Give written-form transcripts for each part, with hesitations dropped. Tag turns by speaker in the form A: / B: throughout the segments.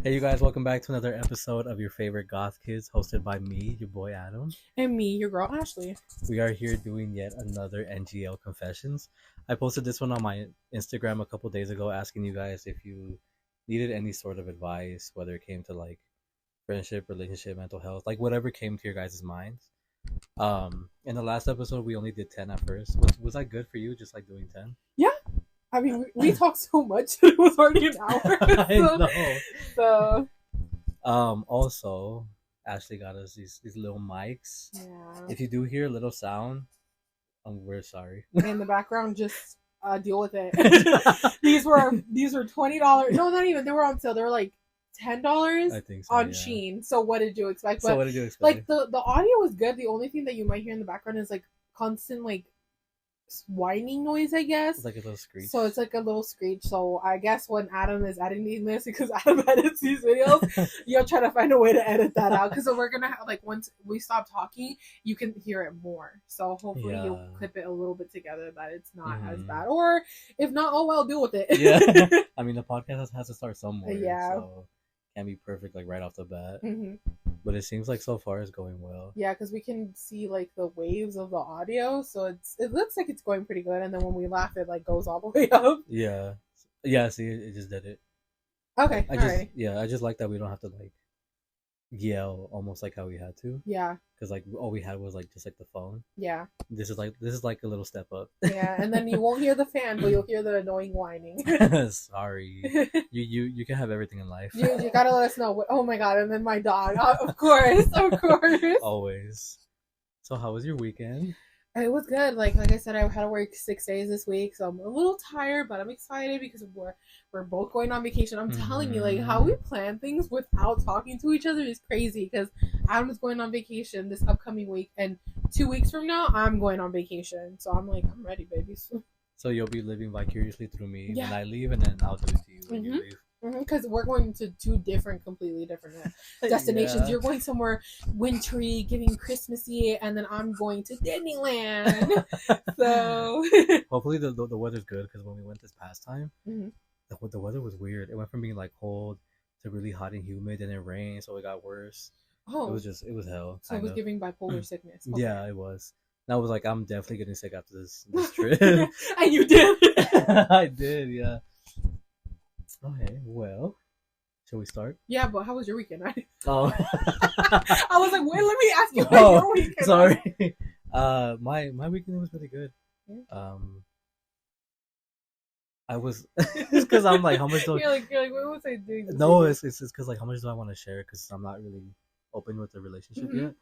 A: Hey, you guys, welcome back to another episode of your favorite Goth Kids, hosted by me, your boy Adam.
B: And me, your girl Ashley.
A: We are here doing yet another NGL Confessions. I posted this one on my Instagram a couple days ago asking you guys if you needed any sort of advice, whether it came to like friendship, relationship, mental health, like whatever came to your guys' minds. In the last episode, we only did 10 at first. Was that good for you, just like doing 10?
B: Yeah. I mean, we talked so much it was already an hour.
A: I know.
B: So.
A: Also, Ashley got us these little mics.
B: Yeah.
A: If you do hear a little sound, we're sorry.
B: In the background, just deal with it. These were $20. No, not even. They were on sale. They were like $10.
A: I think so,
B: on
A: yeah.
B: Shein. So what did you expect?
A: So what did you expect?
B: Like the audio was good. The only thing that you might hear in the background is like constant like whining noise, I guess.
A: It's like a little screech.
B: So it's like a little screech. So I guess when Adam is editing this, because Adam edits these videos, you'll try to find a way to edit that out. Because we're gonna have, like, once we stop talking, you can hear it more. So hopefully you'll clip it a little bit together that it's not as bad. Or if not, oh well, deal with it.
A: Yeah. I mean, the podcast has to start somewhere.
B: Yeah.
A: So can't be perfect like right off the bat.
B: Mm-hmm.
A: But it seems like so far it's going well.
B: Yeah, because we can see like the waves of the audio, so it looks like it's going pretty good. And then when we laugh, it like goes all the way up.
A: Yeah. Yeah. See, it just did it.
B: Okay.
A: I just like that we don't have to like yell almost like how we had to.
B: Yeah.
A: Because like all we had was like just like the phone.
B: Yeah.
A: This is like a little step up.
B: Yeah, and then you won't hear the fan, but you'll hear the annoying whining.
A: Sorry, you can have everything in life.
B: You gotta let us know. Oh my god! And then my dog, of course.
A: Always. So how was your weekend?
B: It was good. Like I said, I had to work 6 days this week, so I'm a little tired, but I'm excited because we're both going on vacation. I'm telling you, like how we plan things without talking to each other is crazy. Because Adam's going on vacation this upcoming week, and 2 weeks from now, I'm going on vacation. So I'm like, I'm ready, baby.
A: So you'll be living vicariously through me when I leave, and then I'll do it to you when you leave.
B: Because we're going to two completely different destinations. Yeah. You're going somewhere wintry, giving Christmassy, and then I'm going to Disneyland. So
A: hopefully the weather's good, because when we went this past time, the weather was weird. It went from being like cold to really hot and humid, and it rained, so it got worse.
B: Oh,
A: it was hell.
B: So it was giving bipolar sickness.
A: Okay. Yeah, it was. And I was like, I'm definitely getting sick after this trip.
B: And you did.
A: I did, yeah. Okay, well, shall we start?
B: Yeah, but how was your weekend?
A: Oh,
B: I was like, wait, let me ask you about your weekend.
A: Sorry. My weekend was pretty good. I was because I'm like, how much do
B: you're like, what was I doing?
A: No, it's because like, how much do I want to share? Because I'm not really open with the relationship yet.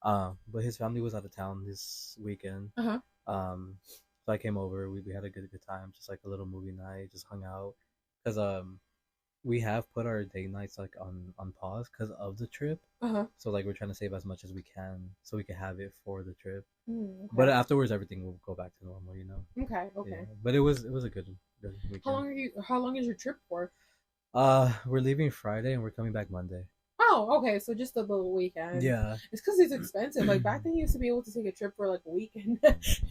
A: But his family was out of town this weekend. So I came over. We had a good time, just like a little movie night, just hung out. Because we have put our date nights like on pause because of the trip. So like we're trying to save as much as we can so we can have it for the trip. Okay. But afterwards, everything will go back to normal, you know.
B: Okay.
A: Yeah. But it was a good weekend.
B: How long is your trip for?
A: We're leaving Friday and we're coming back Monday.
B: Oh, okay. So just a little weekend.
A: Yeah.
B: It's because it's expensive. Like back then, you used to be able to take a trip for like a weekend,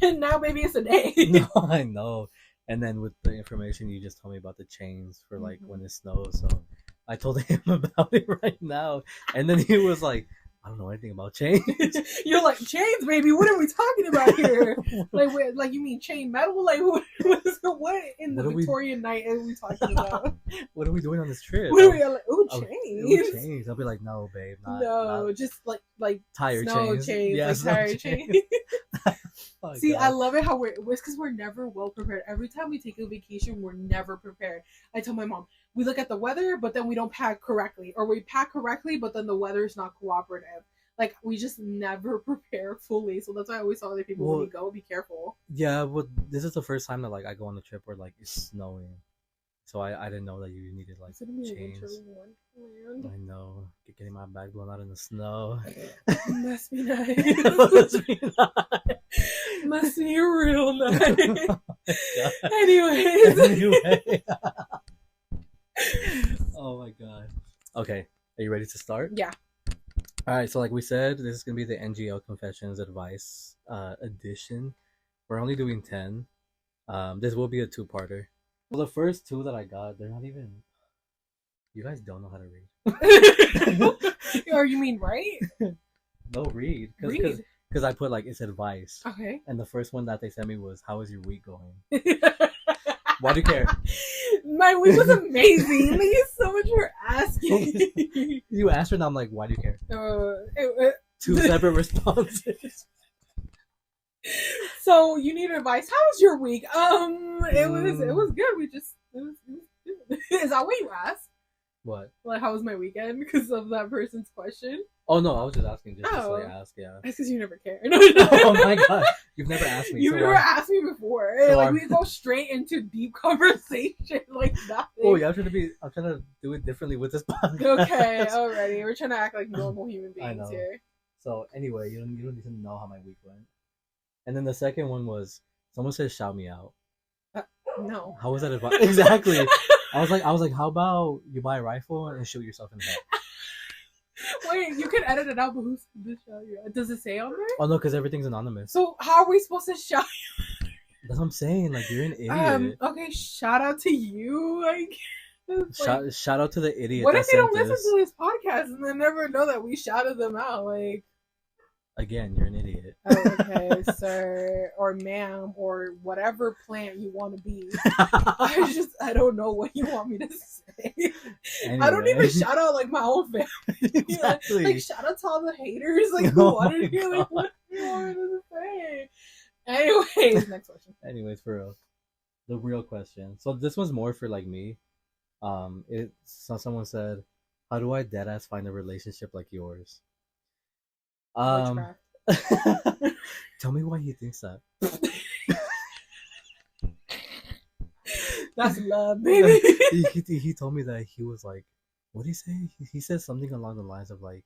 B: and now maybe it's a day.
A: No, I know. And then with the information you just told me about the chains for like when it snows, so I told him about it right now, and then he was like, I don't know anything about chains.
B: You're like, chains, baby? What are we talking about here? like you mean chain metal? Like what in the Victorian night are we talking about?
A: What are we doing on this trip?
B: What are we like? Ooh, chains.
A: I'll be like, no, babe,
B: not just like
A: tire
B: chains.
A: Yeah,
B: like tire chains. Oh, see, God. I love it how it's because we're never well prepared. Every time we take a vacation, we're never prepared. I tell my mom, we look at the weather, but then we don't pack correctly, or we pack correctly, but then the weather's not cooperative. Like we just never prepare fully. So that's why I always tell other people when you go, be careful.
A: Yeah, but this is the first time that like I go on a trip where like it's snowing. So I didn't know that you needed like chains. I know. Getting my bag blown out in the snow.
B: Must be nice. Must be real nice.
A: Anyway. Oh my God. Okay. Are you ready to start?
B: Yeah.
A: Alright, so like we said, this is gonna be the NGL Confessions Advice edition. We're only doing 10. This will be a two-parter. Well, the first two that I got, they're not even You guys don't know how to
B: read. Or you mean write?
A: No, read. Because I put like, it's advice.
B: Okay.
A: And the first one that they sent me was, how is your week going? Why do you care?
B: My week was amazing. Thank you so much for asking.
A: You asked her, and I'm like, why do you care? 2 separate responses.
B: So you need advice. How was your week? It was good. It was good. Is that what you asked?
A: What?
B: Like, how was my weekend? Because of that person's question.
A: Oh no, I was just asking just to like, ask. Yeah.
B: That's because you never care.
A: Oh my god, you've never asked me.
B: You've never asked me before. So like we go straight into deep conversation like that.
A: Oh yeah, I'm trying to do it differently with this podcast.
B: Okay, alrighty. We're trying to act like normal human beings here.
A: So anyway, you don't need to know how my week went. And then the second one was, someone said shout me out.
B: No.
A: How was that advice? Exactly. I was like, how about you buy a rifle and shoot yourself in the head?
B: Wait, you can edit it out, but who's the shout you out? Does it say on there?
A: Oh no, because everything's anonymous.
B: So how are we supposed to shout you?
A: That's what I'm saying. Like, you're an idiot.
B: Okay, shout out to you. Like,
A: shout out to the idiot.
B: What if they don't listen to this podcast and they never know that we shouted them out? Like,
A: again, you're an idiot.
B: Okay, sir, or ma'am, or whatever plant you want to be. I don't know what you want me to say. Anyway. I don't even shout out like my own family.
A: Exactly.
B: Like shout out to all the haters. Like who wanted to like what you want me to say? Anyways, next question.
A: Anyways, for real, the real question. So this was more for like me. Someone said, "How do I deadass find a relationship like yours?" Tell me why he thinks that.
B: That's love, baby.
A: He told me that he was like, what did he say? He said something along the lines of like,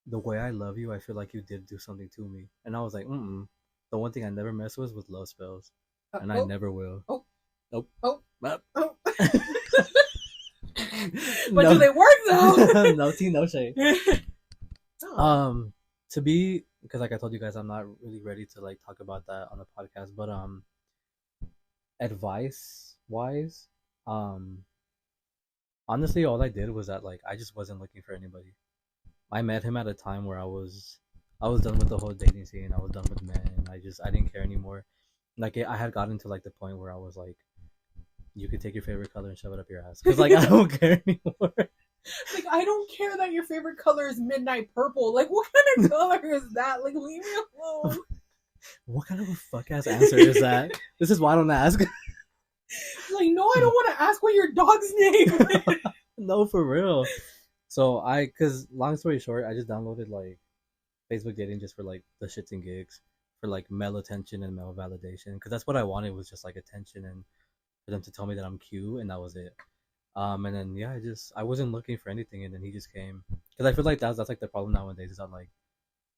A: the way I love you, I feel like you did do something to me. And I was like, the one thing I never mess with was love spells. And I never will. Nope.
B: But no. Do they work though?
A: No tea, no shade. To be, because like I told you guys, I'm not really ready to like talk about that on the podcast, but advice wise, honestly, all I did was that like I just wasn't looking for anybody. I met him at a time where I was done with the whole dating scene. I was done with men. I didn't care anymore. Like I had gotten to like the point where I was like, you could take your favorite color and shove it up your ass, because like I don't care anymore.
B: Like, I don't care that your favorite color is midnight purple. Like, what kind of color is that? Like, leave me alone.
A: What kind of a fuck ass answer is that? This is why I don't ask.
B: Like, no, I don't want to ask what your dog's name is.
A: No, for real. So because long story short, I just downloaded like Facebook dating just for like the shits and gigs, for like male attention and male validation. Because that's what I wanted, was just like attention and for them to tell me that I'm cute, and that was it. And then yeah, I wasn't looking for anything, and then he just came. Because I feel like that's like the problem nowadays, is that like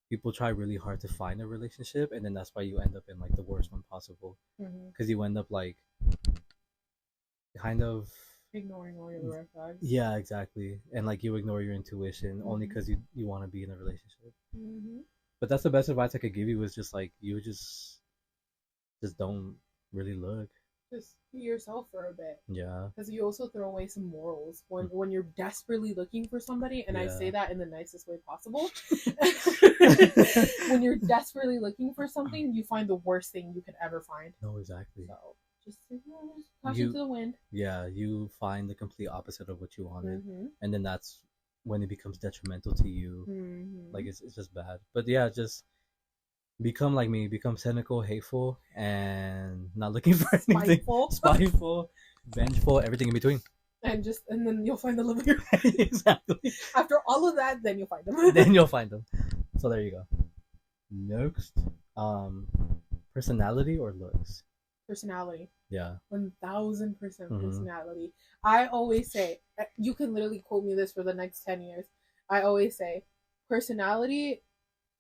A: people try really hard to find a relationship, and then that's why you end up in like the worst one possible. Because you end up like kind of
B: ignoring all your red flags.
A: Yeah, exactly. And like you ignore your intuition only because you want to be in a relationship. But that's the best advice I could give you, is just like you just don't really look. Just
B: be yourself for a bit.
A: Yeah.
B: Because you also throw away some morals when you're desperately looking for somebody, and I say that in the nicest way possible. When you're desperately looking for something, you find the worst thing you could ever find.
A: No, exactly.
B: So just caution to the wind.
A: Yeah, you find the complete opposite of what you wanted, and then that's when it becomes detrimental to you. Like it's just bad. But yeah, just become like me, become cynical, hateful, and not looking for anything. Spiteful, vengeful, everything in between.
B: And then you'll find the love of your life.
A: Exactly.
B: After all of that, then you'll find them.
A: So there you go. Next, personality or looks?
B: Personality.
A: Yeah.
B: 1000% personality. I always say, you can literally quote me this for the next 10 years. I always say, personality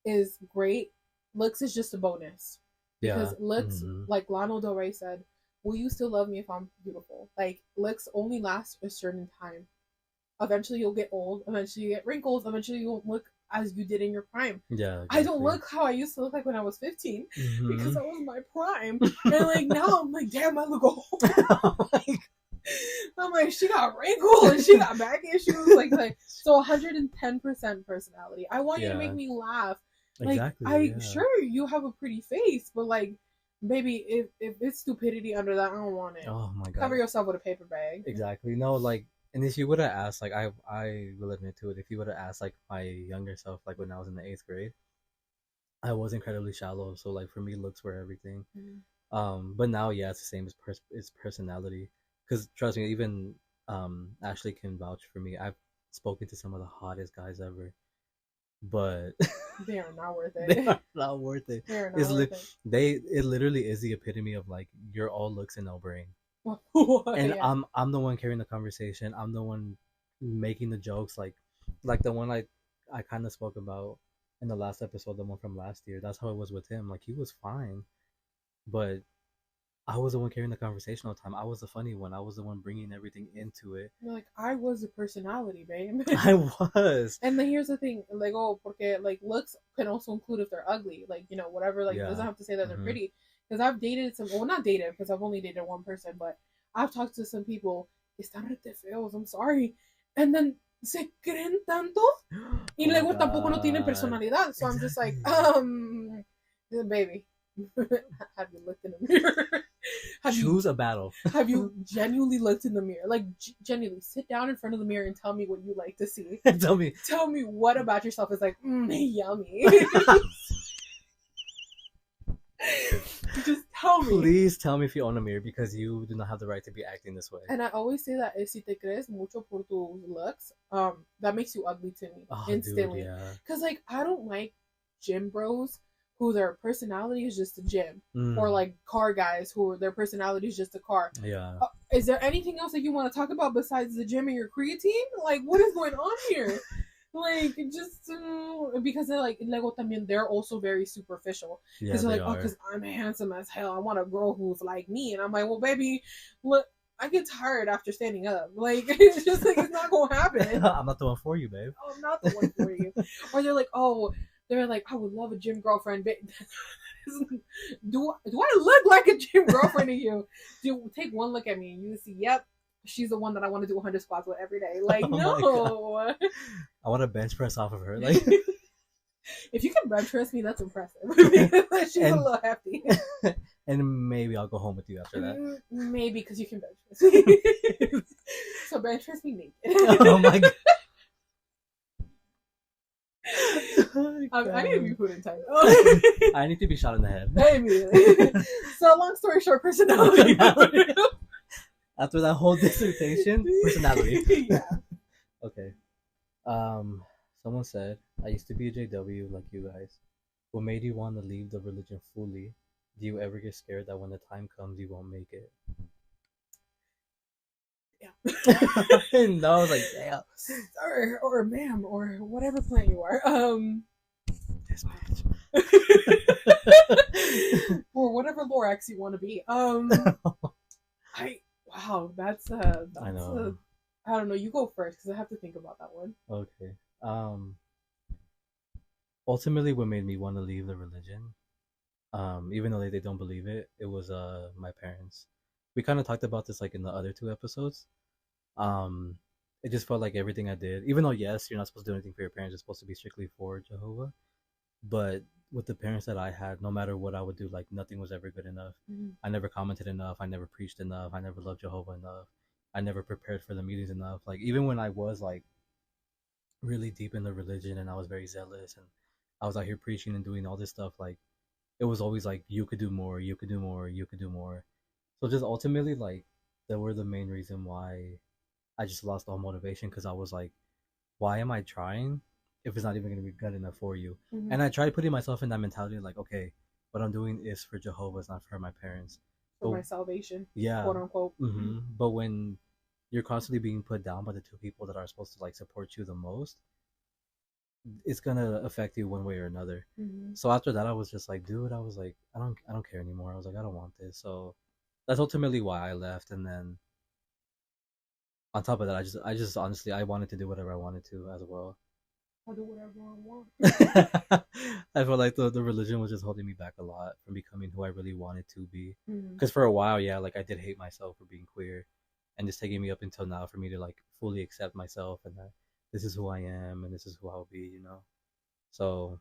B: is great. Looks is just a bonus. Because looks, like Lana Del Rey said, will you still love me if I'm beautiful? Like, looks only last a certain time. Eventually you'll get old. Eventually you get wrinkles. Eventually you won't look as you did in your prime.
A: Yeah. Exactly.
B: I don't look how I used to look like when I was 15 because that was my prime. And like now I'm like, damn, I look old. I'm like, she got wrinkles and she got back issues. Like so 110% personality. I want you to make me laugh. Like, exactly. Sure, you have a pretty face, but like, baby, if it's stupidity under that, I don't want it.
A: Oh my god.
B: Cover yourself with a paper bag.
A: Exactly. No, like, and if you would have asked, like, I will admit to it, if you would have asked, like, my younger self, like, when I was in the 8th grade, I was incredibly shallow. So, like, for me, looks were everything. Mm-hmm. But now, yeah, it's the same as it's personality. Because, trust me, even Ashley can vouch for me. I've spoken to some of the hottest guys ever. But
B: they are not worth it.
A: They are not worth it. They are not worth it. It literally is the epitome of, like, you're all looks and no brain. And yeah. I'm the one carrying the conversation. I'm the one making the jokes, like the one I kind of spoke about in the last episode, the one from last year. That's how it was with him. Like, he was fine, but I was the one carrying the conversation all the time. I was the funny one. I was the one bringing everything into it.
B: Like, I was a personality, babe.
A: I was.
B: And then here's the thing, like, porque, like, looks can also include if they're ugly, like, you know, whatever. Like, doesn't have to say that they're pretty. Because I've dated not dated, because I've only dated one person, but I've talked to some people, están rete feos, I'm sorry. And then se creen tanto, y luego tampoco no tienen personalidad. So I'm just like, baby, have you looked in the mirror?
A: Choose a battle.
B: Have you genuinely looked in the mirror? Like, genuinely, sit down in front of the mirror and tell me what you like to see. Tell me what about yourself is like, yummy. Just tell me.
A: Please tell me if you own a mirror, because you do not have the right to be acting this way.
B: And I always say that si te crees mucho por tus looks, that makes you ugly to me instantly. Because, like, I don't like gym bros who their personality is just a gym, or like car guys who their personality is just a car.
A: Yeah.
B: Is there anything else that you want to talk about besides the gym and your creatine? Like, what is going on here? Like, just because they're like, luego también, they're also very superficial. Because they're like, oh, because I'm handsome as hell, I want a girl who's like me. And I'm like, well, baby, look, I get tired after standing up. Like, it's just like, it's not gonna happen.
A: I'm not the one for you, babe.
B: Oh, I'm not the one for you. Or they're like, I would love a gym girlfriend. Do I look like a gym girlfriend to you? Take one look at me and you see, yep, she's the one that I want to do 100 squats with every day. Like, no.
A: I want to bench press off of her. Like,
B: if you can bench press me, that's impressive. She's a little hefty.
A: And maybe I'll go home with you after that.
B: Maybe, because you can bench press me. So bench press me naked.
A: Oh my god.
B: I need to be put in time.
A: I need to be shot in the head.
B: Immediately. So, long story short, personality.
A: After that whole dissertation, personality.
B: Yeah.
A: Okay. Someone said, I used to be a JW like you guys. What made you want to leave the religion fully? Do you ever get scared that when the time comes, you won't make it?
B: Yeah.
A: No, I was like, damn.
B: Or ma'am, or whatever plant you are.
A: This bitch.
B: Or whatever Lorax you want to be. That's
A: I know.
B: I don't know. You go first, because I have to think about that one.
A: Okay. Ultimately, what made me want to leave the religion, even though they don't believe it, it was my parents. We kind of talked about this like in the other 2 episodes. It just felt like everything I did, even though yes, you're not supposed to do anything for your parents, you're supposed to be strictly for Jehovah. But with the parents that I had, no matter what I would do, like, nothing was ever good enough. Mm-hmm. I never commented enough. I never preached enough. I never loved Jehovah enough. I never prepared for the meetings enough. Like, even when I was like really deep in the religion and I was very zealous and I was out here preaching and doing all this stuff, like, it was always like, you could do more, you could do more, you could do more. So just ultimately, like, they were the main reason why I just lost all motivation, because I was like, why am I trying if it's not even going to be good enough for you? Mm-hmm. And I tried putting myself in that mentality, like, okay, what I'm doing is for Jehovah, it's not for my parents.
B: For my salvation.
A: Yeah.
B: Quote unquote.
A: Mm-hmm. But when you're constantly being put down by the 2 people that are supposed to, like, support you the most, it's gonna affect you one way or another. Mm-hmm. So after that, I was just like, dude, I was like, I don't care anymore. I was like, I don't want this. So that's ultimately why I left. And then on top of that, I just honestly, I wanted to do whatever I wanted to as well.
B: I'll do whatever I want.
A: I felt like the religion was just holding me back a lot from becoming who I really wanted to be. Because for a while, yeah, like, I did hate myself for being queer. and it's taking me up until now for me to like fully accept myself and that this is who I am and this is who I'll be, you know. So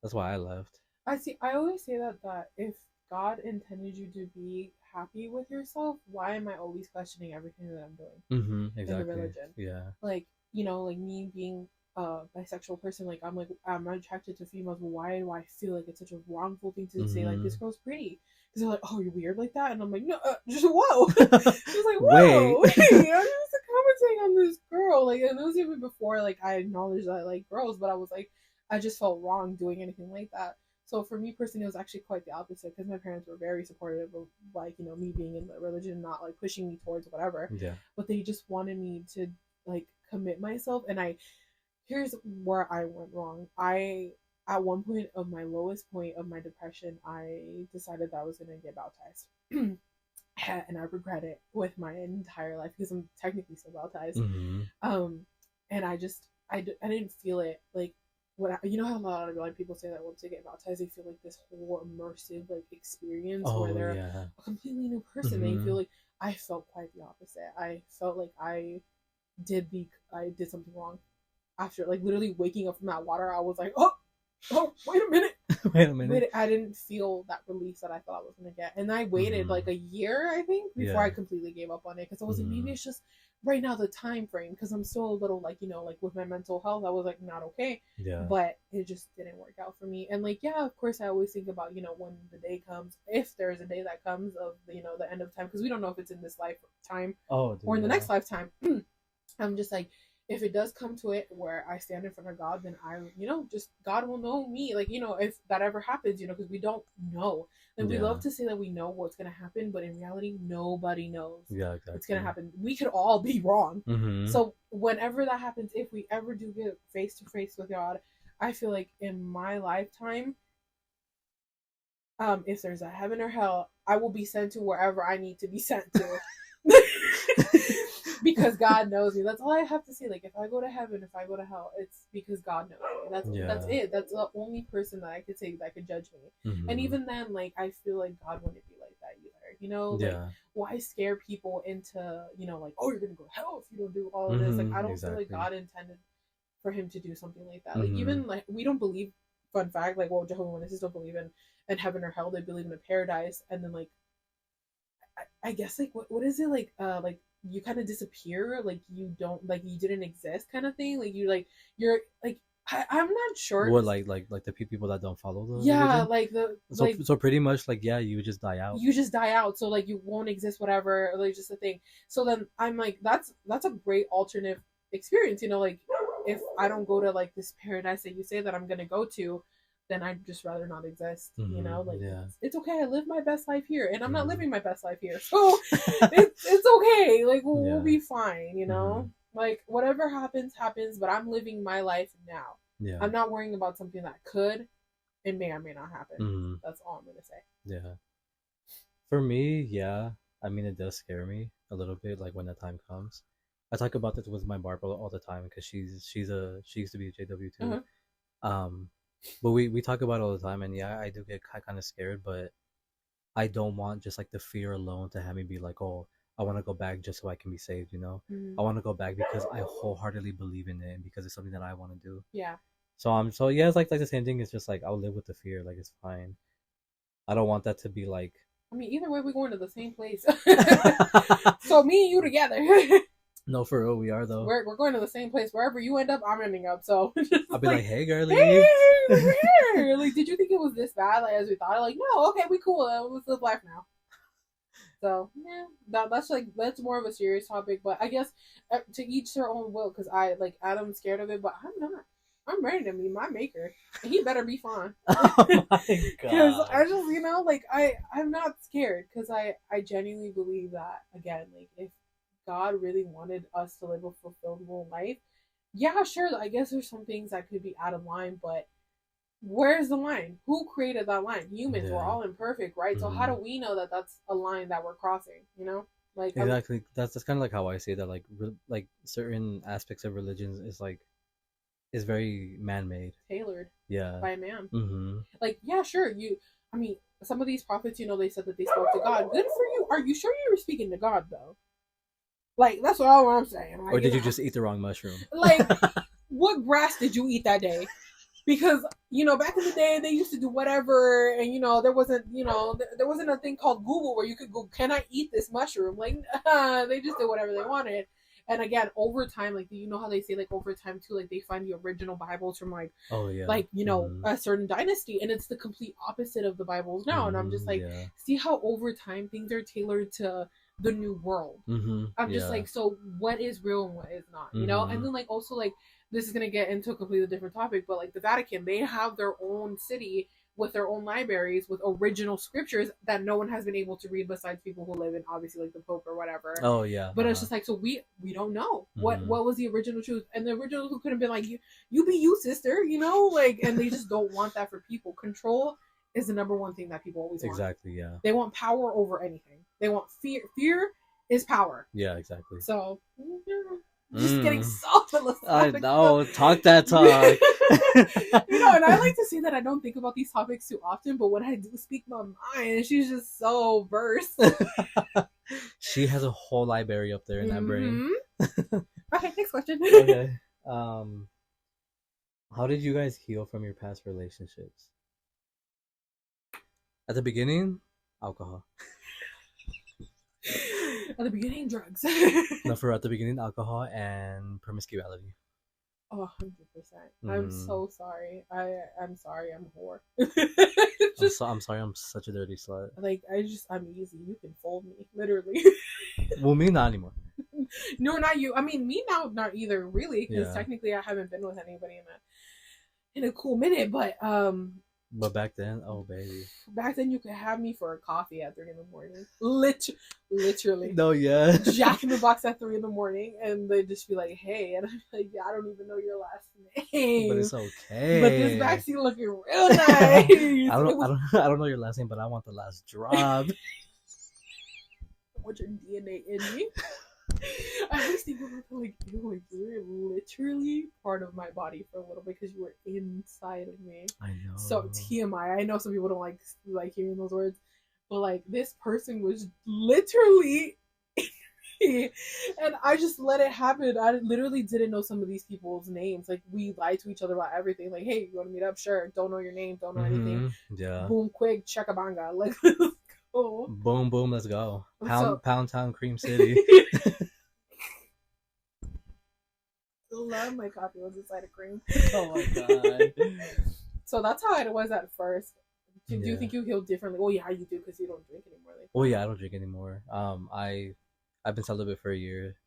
A: that's why I left.
B: I see. I always say that if God intended you to be happy with yourself, why am I always questioning everything that I'm doing
A: Exactly.
B: in the religion?
A: Yeah.
B: Like, you know, like me being a bisexual person, like I'm attracted to females, but why do I feel like it's such a wrongful thing to say like this girl's pretty? Because they're like, oh, you're weird like that, and I'm like, no, just whoa, just like whoa, wait. I'm just commenting on this girl, like, and it was even before like I acknowledged that like girls, but I was like, I just felt wrong doing anything like that. So for me personally, it was actually quite the opposite because my parents were very supportive of like, you know, me being in the religion, not like pushing me towards whatever.
A: Yeah.
B: But they just wanted me to like commit myself. And here's where I went wrong. At one point of my lowest point of my depression, I decided that I was going to get baptized. And I regret it with my entire life because I'm technically still baptized. And I didn't feel it like, you know how a lot of like people say that once they get baptized, they feel like this whole immersive like experience where they're a completely new person. They feel like I felt quite the opposite. I felt like I did something wrong. After like literally waking up from that water, I was like, oh, wait a minute. I didn't feel that release that I thought I was gonna get, and I waited like a year, I think, before I completely gave up on it because I was like, maybe it's just right now the time frame because I'm still a little like, you know, like with my mental health, I was like not okay.
A: Yeah.
B: But it just didn't work out for me, and like yeah, of course, I always think about, you know, when the day comes, if there is a day that comes of, you know, the end of time, because we don't know if it's in this lifetime or in the next lifetime. I'm just like, if it does come to it where I stand in front of God, then I, you know, just God will know me. Like, you know, if that ever happens, you know, because we don't know. And we love to say that we know what's going to happen, but in reality, nobody knows what's going to happen. We could all be wrong. So whenever that happens, if we ever do get face to face with God, I feel like in my lifetime, if there's a heaven or hell, I will be sent to wherever I need to be sent to. Because God knows me. That's all I have to say. Like, if I go to heaven, if I go to hell, it's because God knows me. That's it. That's the only person that I could say that could judge me. And even then, like, I feel like God wouldn't be like that either. You know, like, why scare people into, you know, like, oh, you're gonna go to hell if you don't do all of this. Like, I don't feel like God intended for him to do something like that. Like, even like we don't believe. Fun fact, like, well, Jehovah's Witnesses don't believe in heaven or hell. They believe in a paradise, and then like, I guess like what is it like you kind of disappear, like you don't, like you didn't exist kind of thing, like you're like I'm not sure
A: what like the people that don't follow the religion?
B: Like
A: so pretty much like you just die out,
B: so like you won't exist, whatever, like just a thing. So then I'm like, that's a great alternate experience, you know, like if I don't go to like this paradise that you say that I'm gonna go to, then I'd just rather not exist, you know, like it's okay, I live my best life here, and I'm not living my best life here, so it's okay, like we'll be fine, you know, like whatever happens, but I'm living my life now. I'm not worrying about something that could and may or may not happen. That's all I'm gonna say.
A: For me, I mean, it does scare me a little bit, like when the time comes. I talk about this with my barber all the time because she used to be a JW too. But we talk about it all the time, and I do get kind of scared, but I don't want just like the fear alone to have me be like, oh, I want to go back just so I can be saved, you know? I want to go back because I wholeheartedly believe in it and because it's something that I want to do. So it's like the same thing. It's just like I'll live with the fear, like it's fine. I don't want that to be like.
B: I mean, either way, we're going to the same place. So me and you together.
A: No, for real, we are though.
B: We're going to the same place. Wherever you end up, I'm ending up. So
A: I'll be like, hey, girlie.
B: Hey, we're here. Like, did you think it was this bad? Like, as we thought? Like, no, okay, we cool. Let's live life now. So yeah, that's more of a serious topic. But I guess to each their own will. Because Adam's scared of it, but I'm not. I'm ready to meet my maker, and he better be fine.
A: Oh my god!
B: Because I just, you know, like I'm not scared because I genuinely believe that, again, like if God really wanted us to live a fulfilled life, yeah, sure, I guess there's some things that could be out of line, but where's the line? Who created that line? Humans. We're all imperfect, right? So how do we know that that's a line that we're crossing, you know? Like,
A: exactly. That's kind of like how I say that, like certain aspects of religions is very man-made,
B: tailored by a man. Like, yeah, sure, I mean, some of these prophets, you know, they said that they spoke to God. Good for you. Are you sure you were speaking to God though? Like, that's all I'm saying. Like,
A: or did you just eat the wrong mushroom?
B: Like, what grass did you eat that day? Because, back in the day, they used to do whatever, and, there wasn't, there wasn't a thing called Google where you could go, can I eat this mushroom? Like, they just did whatever they wanted. And again, over time, like, you know how they say, like, over time, too, like, they find the original Bibles from, like,
A: oh, yeah.
B: like, a certain dynasty, and it's the complete opposite of the Bibles now. And I'm just like, see how over time things are tailored to the new world. I'm just like, so what is real and what is not, And then, like, also, like, this is going to get into a completely different topic, but, like, the Vatican, they have their own city with their own libraries with original scriptures that no one has been able to read besides people who live in, obviously, like, the Pope or whatever.
A: Oh, yeah.
B: But it's just like, so we don't know what was the original truth. And the original who could have been like, you be you, sister, like, and they just don't want that for people. Control is the number one thing that people always want.
A: Exactly, yeah.
B: They want power over anything. They want fear. Fear is power.
A: Yeah, exactly.
B: So, just getting so philosophical.
A: I know, talk that talk.
B: And I like to say that I don't think about these topics too often, but when I do speak my mind, she's just so versed.
A: She has a whole library up there in that brain.
B: Okay, next question.
A: Okay. How did you guys heal from your past relationships? At the beginning, alcohol.
B: At the beginning, drugs.
A: No, at the beginning, alcohol and promiscuity.
B: Oh, 100%. I'm so sorry. I'm sorry. I'm a whore.
A: I'm sorry. I'm such a dirty slut.
B: Like, I'm easy. You can fold me, literally.
A: Well, me not anymore.
B: No, not you. I mean, me now, not either, really, because technically I haven't been with anybody in a cool minute, but
A: But back then, oh baby.
B: Back then, you could have me for a coffee at 3 a.m. Literally.
A: No, yeah.
B: Jack in the Box at 3 a.m, and they'd just be like, "Hey," and I'm like, "Yeah, I don't even know your last name,
A: but it's okay.
B: But this vaccine looking real nice.
A: I don't know your last name, but I want the last drop.
B: I want your DNA in me." I always think about like, you were literally part of my body for a little bit because you were inside of me.
A: I know.
B: So TMI. I know some people don't like hearing those words, but like this person was literally me, and I just let it happen. I literally didn't know some of these people's names. Like, we lied to each other about everything. Like, hey, you want to meet up? Sure. Don't know your name. Don't know anything.
A: Yeah.
B: Boom, quick, chakabanga. Like, cool.
A: Boom, boom. Let's go. Pound Town, Cream City.
B: Love my coffee with a side of cream.
A: Oh my god.
B: So that's how it was at first. Do you think you healed differently? Oh yeah, you do, because you don't drink anymore.
A: Oh yeah, I don't drink anymore. I've been celibate for a year,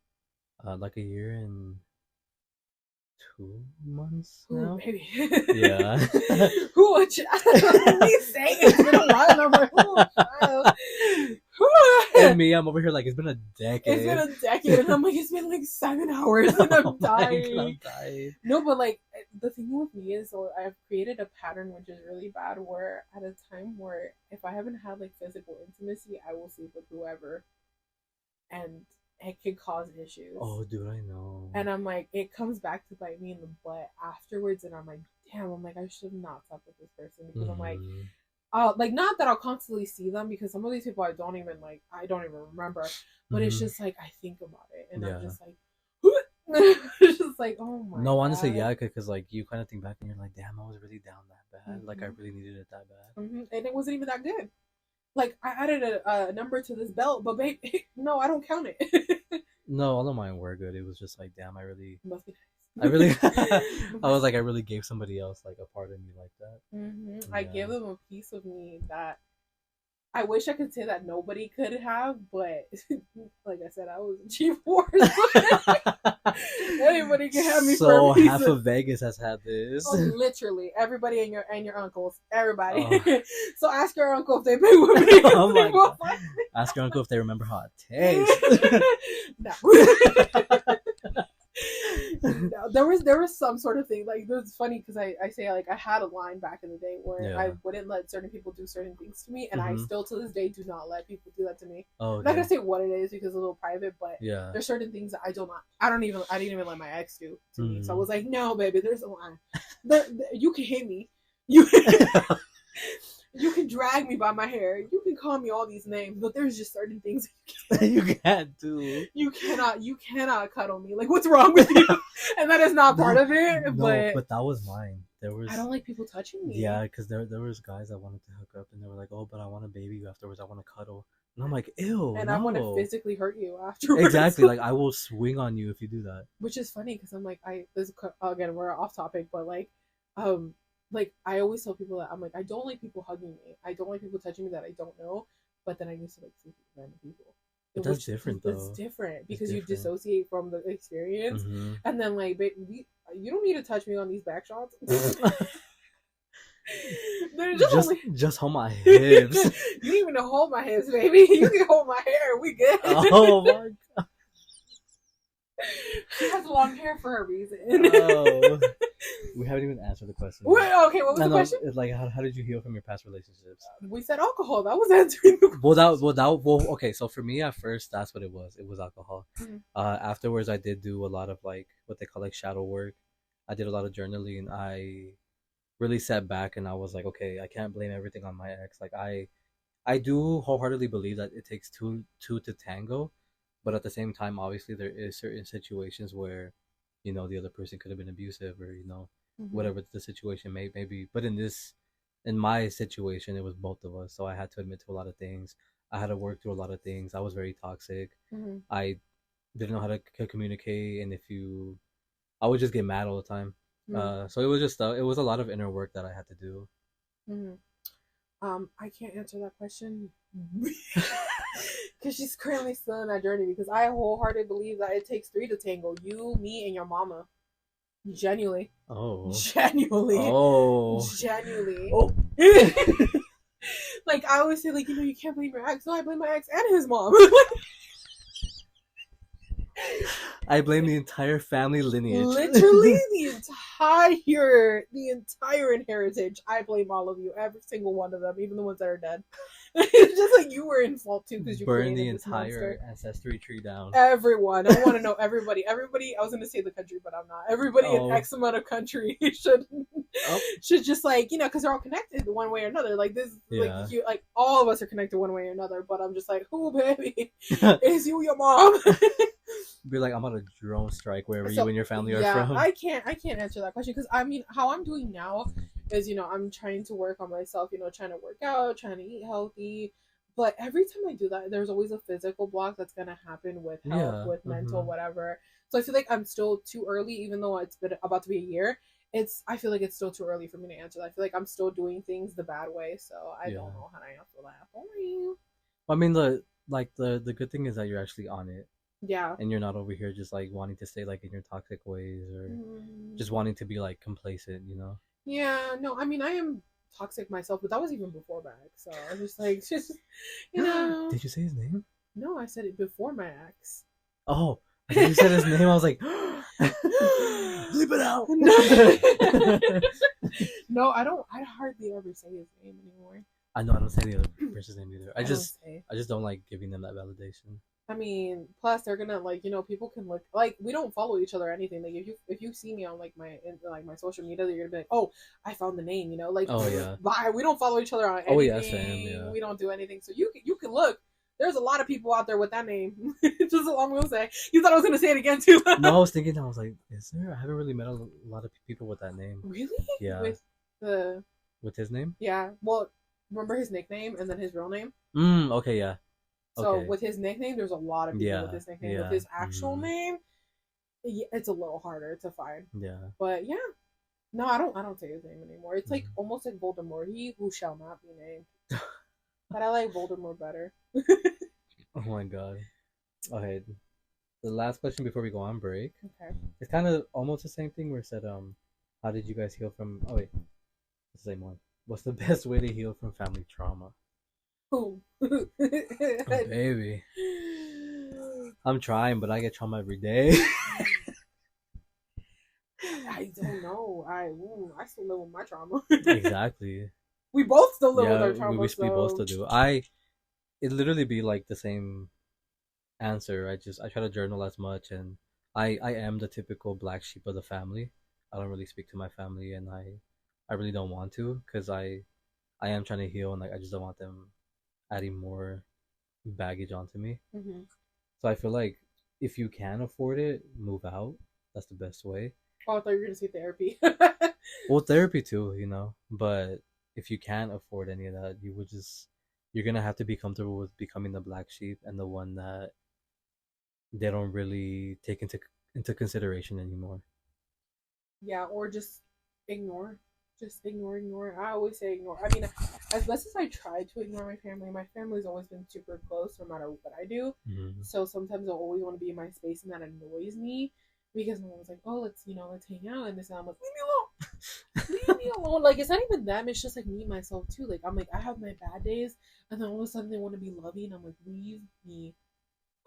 A: like a year and 2 months now.
B: Ooh, baby.
A: Yeah.
B: Who a child? He's saying it's been a while. I'm like, oh, child.
A: And me, I'm over here like, it's been a decade.
B: It's been a decade, and I'm like, it's been like 7 hours, and I'm dying.
A: I'm dying.
B: No, but like, the thing with me is, so I've created a pattern which is really bad, where at a time where if I haven't had like physical intimacy, I will sleep with whoever, and it could cause issues.
A: Oh, dude, I know.
B: And I'm like, it comes back to bite me in the butt afterwards, and I'm like, damn, I should have not slept with this person, because I'm like, not that I'll constantly see them, because some of these people I don't even remember, but it's just like, I think about it, and I'm just like, it's just like, oh my god.
A: No, honestly, yeah, because like, you kind of think back and you're like, damn, I was really down that bad. Like, I really needed it that bad.
B: And it wasn't even that good. Like, I added a number to this belt, but babe, no, I don't count it.
A: No, all of mine were good. It was just like, damn, I
B: must be nice.
A: I was like, I really gave somebody else like a part of me like that.
B: I gave them a piece of me that I wish I could say that nobody could have, but like I said, I was a chief horse. Anybody can have me.
A: So half of Vegas has had this.
B: Oh, literally, everybody and your uncles, everybody. Oh. So ask your uncle if they been with me.
A: Oh my god! Ask your uncle if they remember how it tastes.
B: No. No, there was some sort of thing, like, it was funny because I say, like, I had a line back in the day where I wouldn't let certain people do certain things to me, and I still to this day do not let people do that to me.
A: Oh, okay.
B: I'm not gonna say what it is because it's a little private, but
A: yeah, there's
B: certain things that I didn't even let my ex do to me. So I was like, no, baby, there's a line. You can hit me. You can drag me by my hair. You can call me all these names, but there's just certain things
A: you can't do.
B: You cannot cuddle me. Like, what's wrong with you? And that is not part of it.
A: No, but that was mine.
B: I don't like people touching me.
A: Yeah, because there was guys that wanted to hook up, and they were like, "Oh, but I want to baby you afterwards. I want to cuddle." And I'm like, "Ew."
B: And
A: no.
B: I want to physically hurt you afterwards.
A: Exactly. Like, I will swing on you if you do that.
B: Which is funny because I'm like, again, we're off topic, but like I always tell people that I'm like, I don't like people hugging me. I don't like people touching me that I don't know. But then I used to like sleep with random people.
A: But that's different, though.
B: It's different because you dissociate from the experience, and then like, you don't need to touch me on these back shots.
A: Just hold my hips.
B: You don't even hold my hips, baby. You can hold my hair. We good.
A: Oh my god.
B: She has long hair for a reason.
A: Oh. We haven't even answered the question.
B: Wait, okay, what was the question?
A: It's like, how did you heal from your past relationships?
B: We said alcohol. That was answering the
A: question. Okay, so for me at first, that's what it was. It was alcohol.
B: Mm-hmm.
A: Afterwards, I did do a lot of like what they call like shadow work. I did a lot of journaling. I really sat back and I was like, okay, I can't blame everything on my ex. Like I do wholeheartedly believe that it takes two to tango, but at the same time, obviously there is certain situations where, you know, the other person could have been abusive or, you know, whatever the situation may be. But in my situation, it was both of us. So I had to admit to a lot of things. I had to work through a lot of things. I was very toxic. I didn't know how to communicate, and I would just get mad all the time. So it was just it was a lot of inner work that I had to do.
B: I can't answer that question because she's currently still in that journey. Because I wholeheartedly believe that it takes three to tango: you, me, and your mama. Genuinely.
A: Oh.
B: Genuinely.
A: Oh.
B: Genuinely. Oh. Like I always say, like, you know, you can't blame your ex. No, I blame my ex and his mom.
A: I blame the entire family lineage.
B: Literally the entire inheritance. I blame all of you, every single one of them, even the ones that are dead. It's just like you were in fault too because you
A: burn the entire ancestry tree down.
B: Everyone, I want to know everybody. Everybody. I was gonna say the country, but I'm not. Everybody in X amount of country should just like, you know, because they're all connected one way or another. Like this, like all of us are connected one way or another. But I'm just like, who, baby, is you your mom?
A: Be like, I'm on a drone strike wherever you and your family are from.
B: I can't answer that question because I mean, how I'm doing now is, you know, I'm trying to work on myself, you know, trying to work out, trying to eat healthy. But every time I do that, there's always a physical block that's gonna happen with health, with mental, whatever. So I feel like I'm still too early, even though it's been about to be a year. I feel like it's still too early for me to answer that. I feel like I'm still doing things the bad way, so I don't know how to answer that for you.
A: I mean, the good thing is that you're actually on it.
B: Yeah.
A: And you're not over here just like wanting to stay like in your toxic ways or just wanting to be like complacent, you know?
B: Yeah, no, I mean, I am toxic myself, but that was even before my ex. So I was just like, you know.
A: Did you say his name?
B: No, I said it before my ex.
A: Oh, I think you said his name. I was like, bleep it out.
B: No, I hardly ever say his name anymore.
A: I know I don't say the other person's name either. I just don't like giving them that validation.
B: I mean, plus they're gonna like, you know, people can look like we don't follow each other or anything. Like if you see me on like my social media, you're gonna be like, oh, I found the name, you know, like bye. We don't follow each other on anything. Oh yeah, same. Yeah. We don't do anything. So you can look. There's a lot of people out there with that name. Just I'm gonna say. You thought I was gonna say it again too?
A: No, I was thinking. I was like, is there? I haven't really met a lot of people with that name.
B: Really?
A: Yeah. With his name?
B: Yeah. Well, remember his nickname and then his real name?
A: Okay. Yeah.
B: So with his nickname, there's a lot of people with his nickname. Yeah. With his actual name, it's a little harder to find. Yeah. But yeah, no, I don't say his name anymore. It's like almost like Voldemort. He who shall not be named. But I like Voldemort better.
A: Oh my god. Okay. The last question before we go on break.
B: Okay.
A: It's kind of almost the same thing where it said, how did you guys heal from? Oh wait, it's the same one. What's the best way to heal from family trauma?
B: Oh,
A: baby. I'm trying, but I get trauma every day.
B: I don't know. I still live with my trauma.
A: Exactly.
B: We both still live with our trauma.
A: We both still do. It literally be like the same answer. I try to journal as much, and I am the typical black sheep of the family. I don't really speak to my family, and I really don't want to because I I am trying to heal, and like I just don't want them adding more baggage onto me. Mm-hmm. So I feel like if you can afford it, move out. That's the best way.
B: Oh, I thought you were gonna say therapy.
A: Well, therapy too, but if you can't afford any of that, you're gonna have to be comfortable with becoming the black sheep and the one that they don't really take into consideration anymore.
B: Yeah, or just ignore. Just ignore. I always say ignore. I mean, as much as I try to ignore my family's always been super close no matter what I do. Mm-hmm. So sometimes I always want to be in my space, and that annoys me because my mom's like, oh, let's hang out, and this, and I'm like, leave me alone. Like, it's not even them, it's just like me, myself too. Like, I'm like, I have my bad days, and then all of a sudden they want to be loving, I'm like, leave me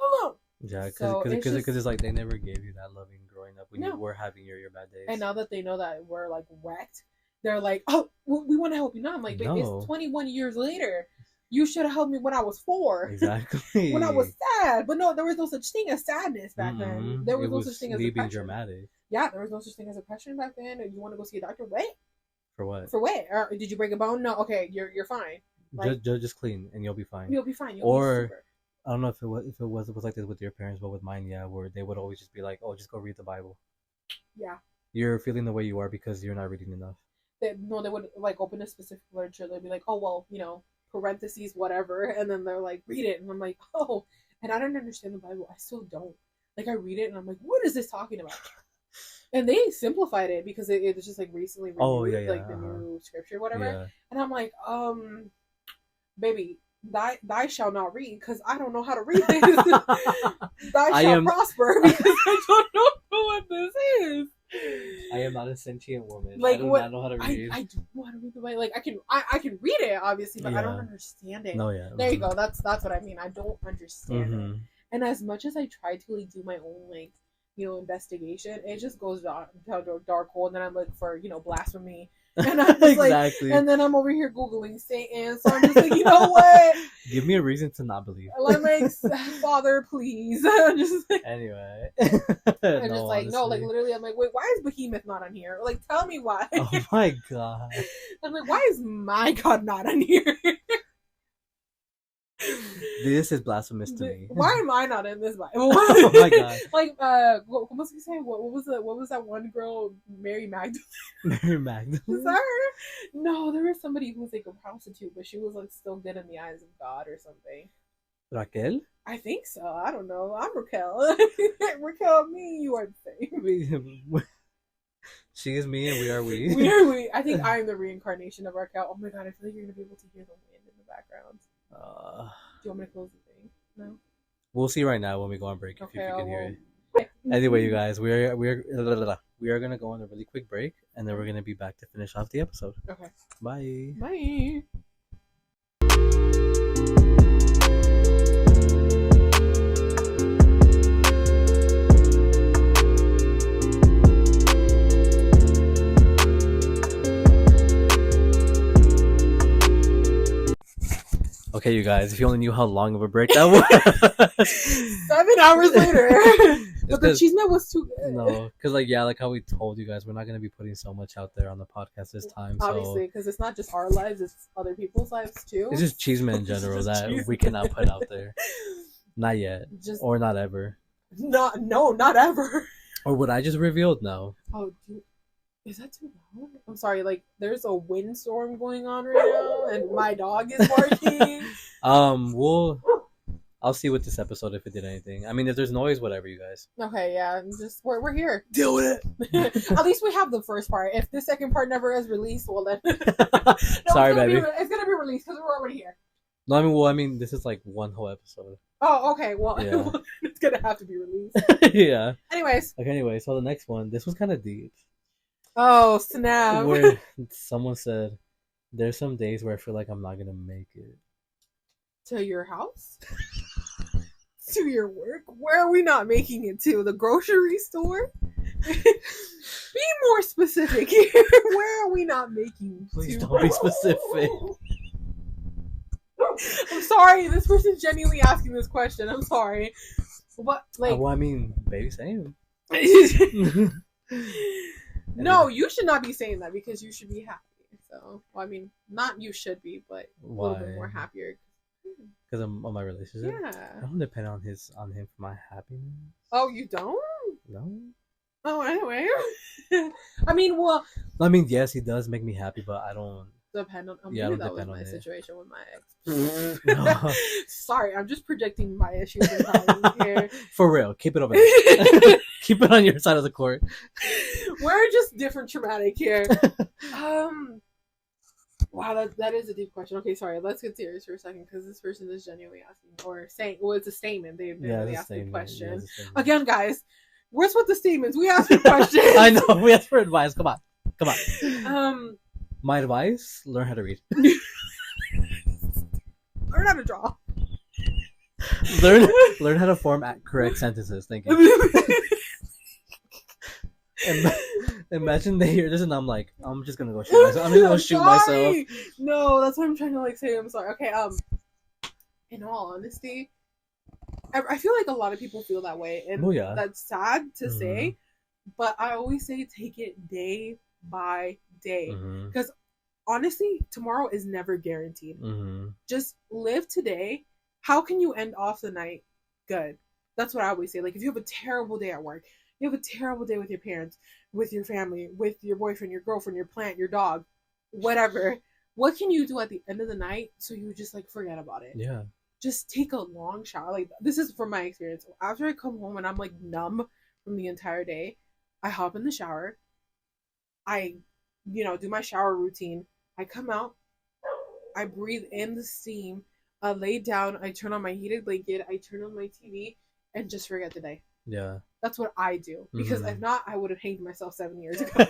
B: alone.
A: Yeah, because it's like they never gave you that loving growing up when you were having your bad days.
B: And now that they know that we're like wrecked, they're like, oh, we want to help you now. I'm like, babe, it's 21 years later. You should have helped me when I was 4.
A: Exactly.
B: When I was sad. But no, there was no such thing as sadness back then. There was no such thing as depression.
A: Dramatic.
B: Yeah, there was no such thing as depression back then. And you want to go see a doctor? Wait.
A: For what?
B: For what? Did you break a bone? No. Okay, you're fine.
A: Like, just clean and you'll be fine.
B: You'll be fine.
A: I don't know if it was like this with your parents, but with mine, yeah, where they would always just be like, "Oh, just go read the Bible."
B: Yeah.
A: You're feeling the way you are because you're not reading enough.
B: They would like open a specific literature. They'd be like, "Oh, well, parentheses, whatever," and then they're like, "Read it," and I'm like, "Oh," and I don't understand the Bible. I still don't. Like, I read it and I'm like, "What is this talking about?" And they simplified it because it was just like recently renewed, like the new scripture, whatever. Yeah. And I'm like, baby. Thy shall not read because I don't know how to read this. Thy shall prosper because I don't know what this is.
A: I am not a sentient woman. Like, I do not know how to read.
B: I do know how to read the Bible. Like, I can read it obviously, but I don't understand it.
A: No, yeah.
B: There you go. That's what I mean. I don't understand it. And as much as I try to like do my own investigation, it just goes down to dark hole. And then I'm like for blasphemy. And I'm just exactly. And then I'm over here Googling Satan. So I'm just like, you know what?
A: Give me a reason to not believe.
B: I'm like, Father, please. I'm just like,
A: anyway.
B: I'm just like, no, like literally, I'm like, wait, why is Behemoth not on here? Like, tell me why.
A: Oh my God.
B: I'm like, why is my God not on here?
A: This is blasphemous to me.
B: Why am I not in this Bible?
A: Oh my God!
B: Like, what was he saying? What was that one girl, Mary Magdalene?
A: Mary Magdalene.
B: Was that her? No, there was somebody who was like a prostitute, but she was like still good in the eyes of God or something.
A: Raquel?
B: I think so. I don't know. I'm Raquel. Raquel, me, you are the same.
A: She is me, and we are we.
B: We are we. I think I am the reincarnation of Raquel. Oh my God! I feel like you're gonna be able to hear the wind in the background. Do you want me to close the thing? No.
A: We'll see right now when we go on break if you can hear it. Anyway, you guys, we are gonna go on a really quick break, and then we're gonna be back to finish off the episode.
B: Okay.
A: Bye.
B: Bye.
A: Okay, you guys, if you only knew how long of a break that was.
B: 7 hours later. But the cheeseman was too good.
A: No, because like how we told you guys, we're not going to be putting so much out there on the podcast this time.
B: Obviously, because it's not just our lives, it's other people's lives too.
A: It's just cheeseman in general that we cannot put out there. Not yet. Or not ever.
B: Not ever.
A: Or what I just revealed? No.
B: Oh, dude. Is that too loud? I'm sorry, like, there's a windstorm going on right now, and my dog is barking.
A: I'll see with this episode if it did anything. I mean, if there's noise, whatever, you guys.
B: Okay, yeah, we're here.
A: Deal with
B: it. At least we have the first part. If the second part never is released, well then.
A: Sorry, baby.
B: It's gonna be released because we're already here.
A: No, I mean, this is like one whole episode.
B: Oh, okay. Well, yeah. It's gonna have to be released.
A: Yeah.
B: Anyways.
A: Okay. Anyway, so the next one. This was kind of deep.
B: Oh, snap.
A: Where someone said, there's some days where I feel like I'm not going to make it.
B: To your house? To your work? Where are we not making it to? The grocery store? Be more specific here. Where are we not making
A: Please don't be specific.
B: I'm sorry. This person's genuinely asking this question. I'm sorry. What? Like?
A: Well, I mean, baby, same.
B: No, you should not be saying that because you should be happy. so. Well, I mean, not you should be, but a little bit more happier.
A: Because of my relationship.
B: Yeah.
A: I don't depend on him for my happiness.
B: Oh, you don't?
A: No.
B: Oh, anyway. I mean,
A: yes, he does make me happy, but I don't
B: depend on.
A: Yeah,
B: maybe
A: I don't
B: that
A: depend
B: was
A: on
B: my
A: it.
B: situation with my ex. No. Sorry, I'm just projecting my issues and problems here.
A: For real, keep it over there. Keep it on your side of the court.
B: We're just different traumatic here. Wow, that is a deep question. Okay, sorry. Let's get serious for a second because this person is genuinely asking or saying. Well, it's a statement. They've really asked a question. Again, guys, what's with the statements? We ask for questions.
A: I know we ask for advice. Come on. My advice: learn how to read.
B: Learn how to draw.
A: Learn how to form correct sentences. Thank you. Imagine they hear this and I'm like, I'm just gonna go shoot myself. I'm just gonna shoot myself.
B: No, that's what I'm trying to like say. I'm sorry. Okay, in all honesty, I feel like a lot of people feel that way, and that's sad to say. But I always say take it day by day, because honestly, tomorrow is never guaranteed. Just live today. How can you end off the night good? That's what I always say. Like if you have a terrible day at work, you have a terrible day with your parents, with your family, with your boyfriend, your girlfriend, your plant, your dog, whatever. What can you do at the end of the night so you just like forget about it?
A: Yeah.
B: Just take a long shower. Like this is from my experience. After I come home and I'm like numb from the entire day, I hop in the shower. I, do my shower routine. I come out. I breathe in the steam. I lay down. I turn on my heated blanket. I turn on my TV and just forget the day.
A: Yeah.
B: That's what I do. Because if not, I would have hanged myself 7 years ago.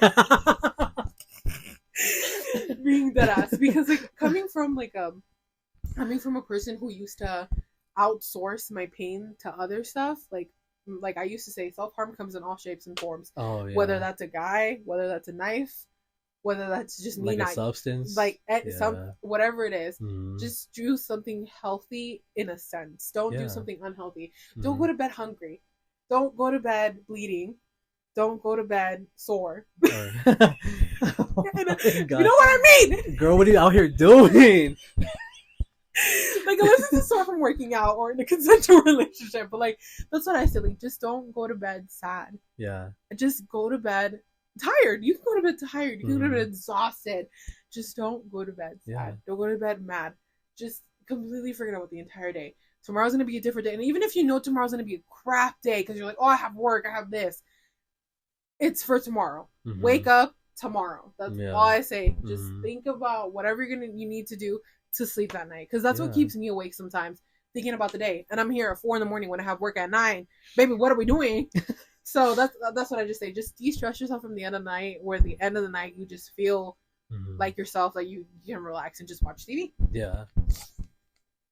B: Being that ass. Because like coming from a person who used to outsource my pain to other stuff, like I used to say, self-harm comes in all shapes and forms.
A: Oh yeah.
B: Whether that's a guy, whether that's a knife, whether that's just me
A: like a substance.
B: Like whatever it is. Just do something healthy in a sense. Don't do something unhealthy. Don't go to bed hungry. Don't go to bed bleeding. Don't go to bed sore. Oh you know what I mean?
A: Girl, what are you out here doing?
B: Like, unless it's sore from working out or in a consensual relationship. But, like, that's what I say. Like, just don't go to bed sad.
A: Yeah.
B: Just go to bed tired. You can go to bed tired. You can go to bed exhausted. Just don't go to bed sad. Yeah. Don't go to bed mad. Just completely forget about the entire day. Tomorrow's going to be a different day. And even if you know tomorrow's going to be a crap day because you're like, oh, I have work, I have this. It's for tomorrow. Wake up tomorrow. That's all I say. Just think about whatever you need to do to sleep that night. Because that's what keeps me awake sometimes, thinking about the day. And I'm here at 4 a.m. when I have work at 9. Baby, what are we doing? So that's what I just say. Just de-stress yourself from the end of the night, where at the end of the night you just feel like yourself, like you can relax and just watch TV.
A: Yeah.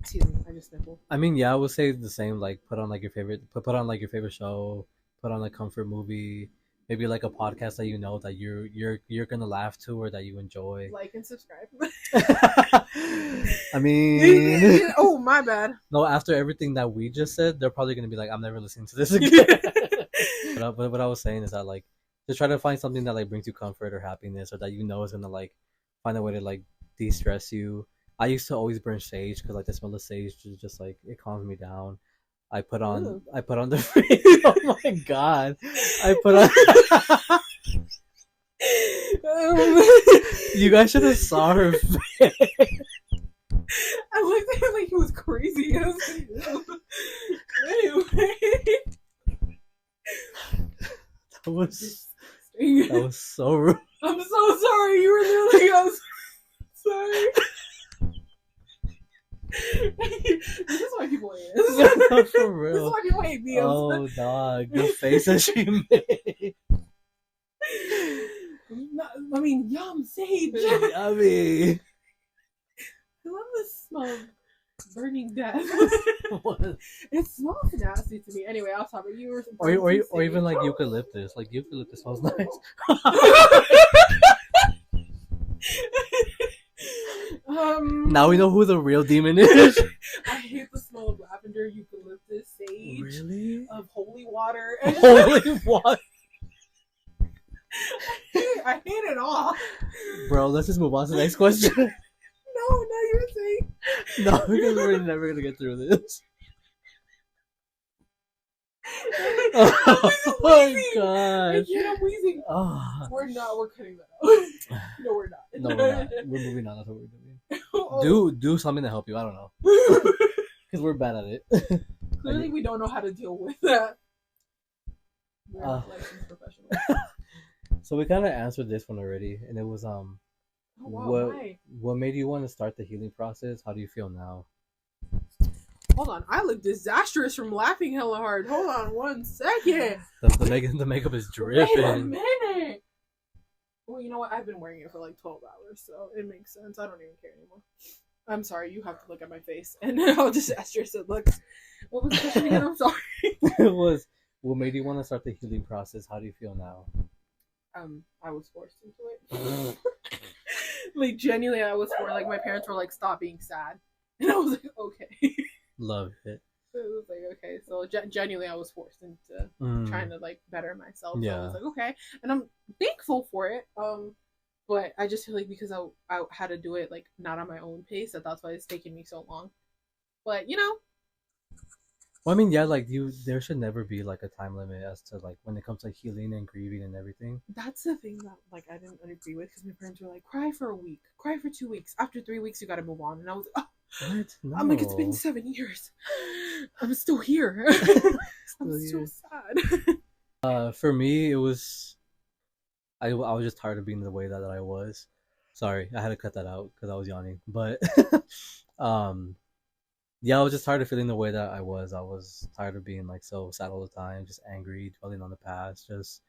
B: Excuse me, I just sniffled.
A: I mean, yeah, I would say the same. Like, put on your favorite show. Put on a comfort movie. Maybe like a podcast that you know that you're gonna laugh to or that you enjoy.
B: Like and subscribe.
A: I mean,
B: oh my bad.
A: No, after everything that we just said, they're probably gonna be like, I'm never listening to this again. But what I was saying is that like, just try to find something that like brings you comfort or happiness, or that you know is gonna like find a way to like de-stress you. I used to always burn sage because like the smell of sage just like it calms me down. I put on the oh my god. I put on You guys should have saw her face.
B: I looked at him like he was crazy. I was like, anyway.
A: That was so rude.
B: I'm so sorry. You were literally I was sorry. This is why people hate us.
A: No, for real.
B: This is why people hate me.
A: Oh, dog. The face that she made.
B: I mean, yum, sage.
A: Yummy.
B: I love the smell of burning death. It smells nasty to me. Anyway, I'll stop it. You were
A: or even like eucalyptus. Like eucalyptus smells nice. Now we know who the real demon is.
B: I hate the smell of lavender, eucalyptus, sage.
A: Really?
B: Of holy water.
A: Holy water.
B: I hate it all.
A: Bro, let's just move on to the next question.
B: No, you were saying.
A: No, because we're never gonna get through this.
B: Oh my
A: god!
B: I'm wheezing.
A: Oh.
B: We're cutting that out. No, we're not.
A: No, we're not. We're moving on. That's what we're doing. Do something to help you. I don't know, because we're bad at it.
B: Clearly, we don't know how to deal with that. We're not licensed professionals.
A: So we kind of answered this one already, and it was what made you want to start the healing process? How do you feel now?
B: Hold on, I look disastrous from laughing hella hard. Hold on 1 second.
A: The makeup is dripping.
B: Wait a minute. Well, you know what? I've been wearing it for like 12 hours, so it makes sense. I don't even care anymore. I'm sorry, you have to look at my face and how disastrous it looks. What was the question again? I'm sorry.
A: It was, what made you want to start the healing process? How do you feel now?
B: I was forced into it. Like, genuinely, I was forced. Like, my parents were like, stop being sad. And I was like, okay.
A: Love it.
B: So it was like, okay. So, genuinely, I was forced into trying to, like, better myself.
A: Yeah.
B: So I was like, okay. And I'm thankful for it. But I just feel like because I had to do it, like, not on my own pace, that's why it's taken me so long. But, you know.
A: Well, I mean, yeah, like there should never be like a time limit as to like when it comes to healing and grieving and everything.
B: That's the thing that like I didn't agree with, because my parents were like, cry for a week, cry for 2 weeks. After 3 weeks, you got to move on. And I was like, oh,
A: what? No.
B: I'm like, it's been 7 years. I'm still here. I'm so sad.
A: For me, it was I was just tired of being the way that I was. Sorry, I had to cut that out because I was yawning. But yeah, I was just tired of feeling the way that I was. I was tired of being like so sad all the time, just angry, dwelling on the past. Just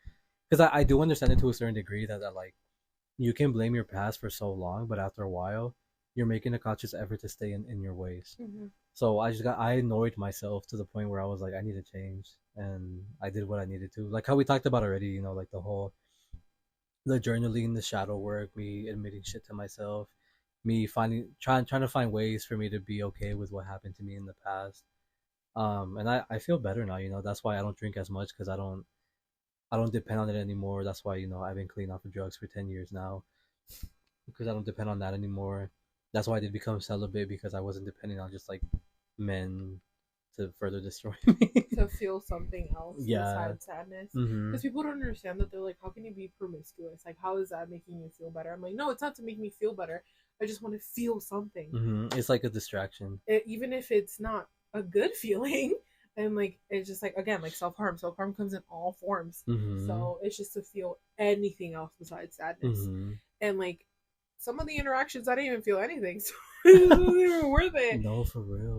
A: because I do understand it to a certain degree that like you can blame your past for so long, but after a while, you're making a conscious effort to stay in your ways. Mm-hmm. So I annoyed myself to the point where I was like, I need to change, and I did what I needed to. Like how we talked about already, you know, like the journaling, the shadow work, me admitting shit to myself, me trying to find ways for me to be okay with what happened to me in the past. And I feel better now, you know. That's why I don't drink as much, because I don't depend on it anymore. That's why, you know, I've been clean off of drugs for 10 years now, because I don't depend on that anymore. That's why I did become celibate, because I wasn't depending on just like men to further destroy me.
B: To feel something else besides sadness. Because people don't understand that. They're like, how can you be promiscuous? Like, how is that making you feel better? I'm like, no, it's not to make me feel better. I just want to feel something.
A: It's like a distraction.
B: Even if it's not a good feeling. And like, it's just like, again, like self-harm. Self-harm comes in all forms. So it's just to feel anything else besides sadness. And like, some of the interactions, I didn't even feel anything. So it wasn't even worth it.
A: No, for real.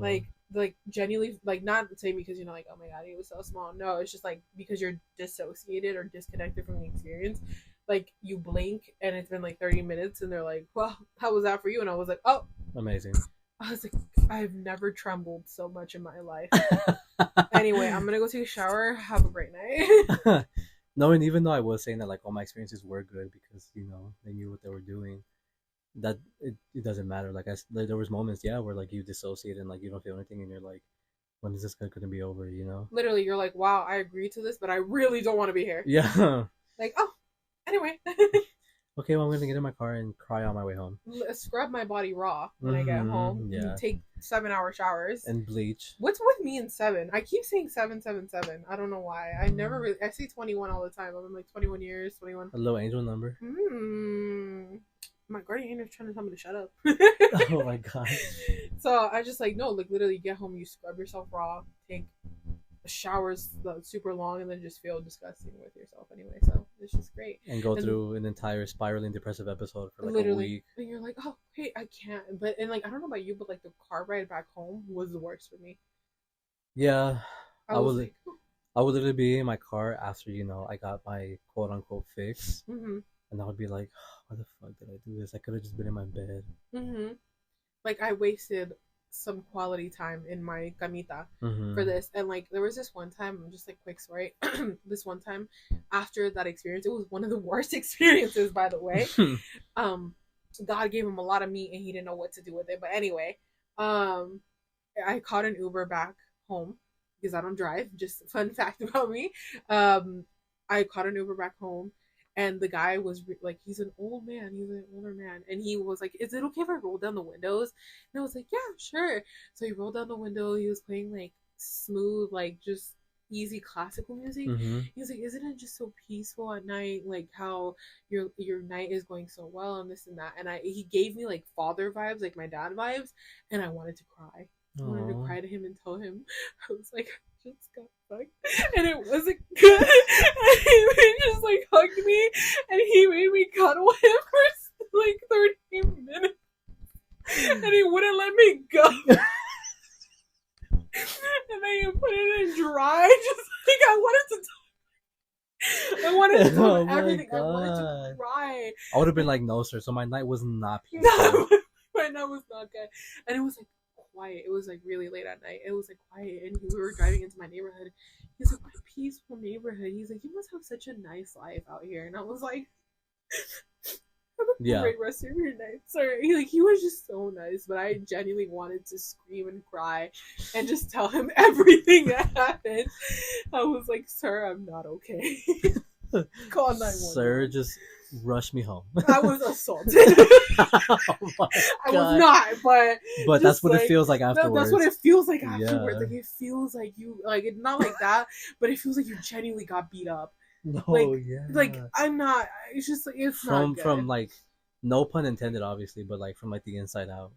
B: Like genuinely, like, not saying because, you know, like, oh my god, he was so small. No, it's just like because you're dissociated or disconnected from the experience. Like, you blink and it's been like 30 minutes and they're like, well, how was that for you? And I was like, oh,
A: amazing.
B: I was like, I've never trembled so much in my life. Anyway, I'm gonna go take a shower. Have a great night.
A: No, and even though I was saying that like all my experiences were good because, you know, they knew what they were doing, that it doesn't matter. Like there was moments, yeah, where like you dissociate and like you don't feel anything and you're like, when is this gonna be over, you know?
B: Literally, you're like, wow, I agree to this, but I really don't want to be here.
A: Yeah.
B: Like, oh, anyway.
A: Okay, well, I'm gonna get in my car and cry on my way home.
B: Scrub my body raw when I get home. Yeah. Take 7-hour showers.
A: And bleach.
B: What's with me and 7? I keep saying 7. I don't know why. I never really. I say 21 all the time. I'm like 21 years, 21.
A: A low angel number.
B: My guardian angel is trying to tell me to shut up.
A: Oh my god.
B: So I just like, no, like literally get home, you scrub yourself raw, take showers super long, and then just feel disgusting with yourself anyway. So it's just great.
A: And go through an entire spiraling depressive episode for like
B: literally
A: a week.
B: And you're like, oh, hey, I can't. But and like, I don't know about you, but like the car ride back home was the worst for me.
A: Yeah, I would literally be in my car after, you know, I got my quote unquote fix, and I would be like, oh, why the fuck did I do this? I could have just been in my bed.
B: Like, I wasted some quality time in my camita for this. And like, there was this one time, just like quick story, this one time after that experience, it was one of the worst experiences, by the way. God gave him a lot of meat and he didn't know what to do with it. But anyway, I caught an Uber back home because I don't drive. Just a fun fact about me. I caught an Uber back home, And the guy was like, he's an old man, he's an older man, and he was like, "Is it okay if I roll down the windows?" And I was like, "Yeah, sure." So he rolled down the window. He was playing like smooth, like just easy classical music. He was like, "Isn't it just so peaceful at night? Like how your night is going so well and this and that." And he gave me like father vibes, like my dad vibes, and I wanted to cry. I wanted to cry to him and tell him, I was like, I just got fucked and it wasn't good. And he just like hugged me and he made me cuddle him for like 30 minutes and he wouldn't let me go. And then you put it in dry, just like I wanted to tell him everything. I wanted to cry.
A: I would have been like, no, sir. So my night was not peaceful.
B: My night was not good. And it was like quiet. It was like really late at night. It was like quiet. And we were driving into my neighborhood. He's like, what a peaceful neighborhood. He's like, you must have such a nice life out here. And I was like, have a great rest of your night, sir. He was just so nice, but I genuinely wanted to scream and cry and just tell him everything that happened. I was like, sir, I'm not okay. Call 911.
A: Sir, just rush me home.
B: I was assaulted. I was not,
A: but that's what it feels like afterwards.
B: That's what it feels like afterwards. Yeah. Like it feels like you, like it's not like that, but it feels like you genuinely got beat up.
A: No,
B: like I'm not. It's just like it's not good.
A: From like, no pun intended, obviously, but like from like the inside out.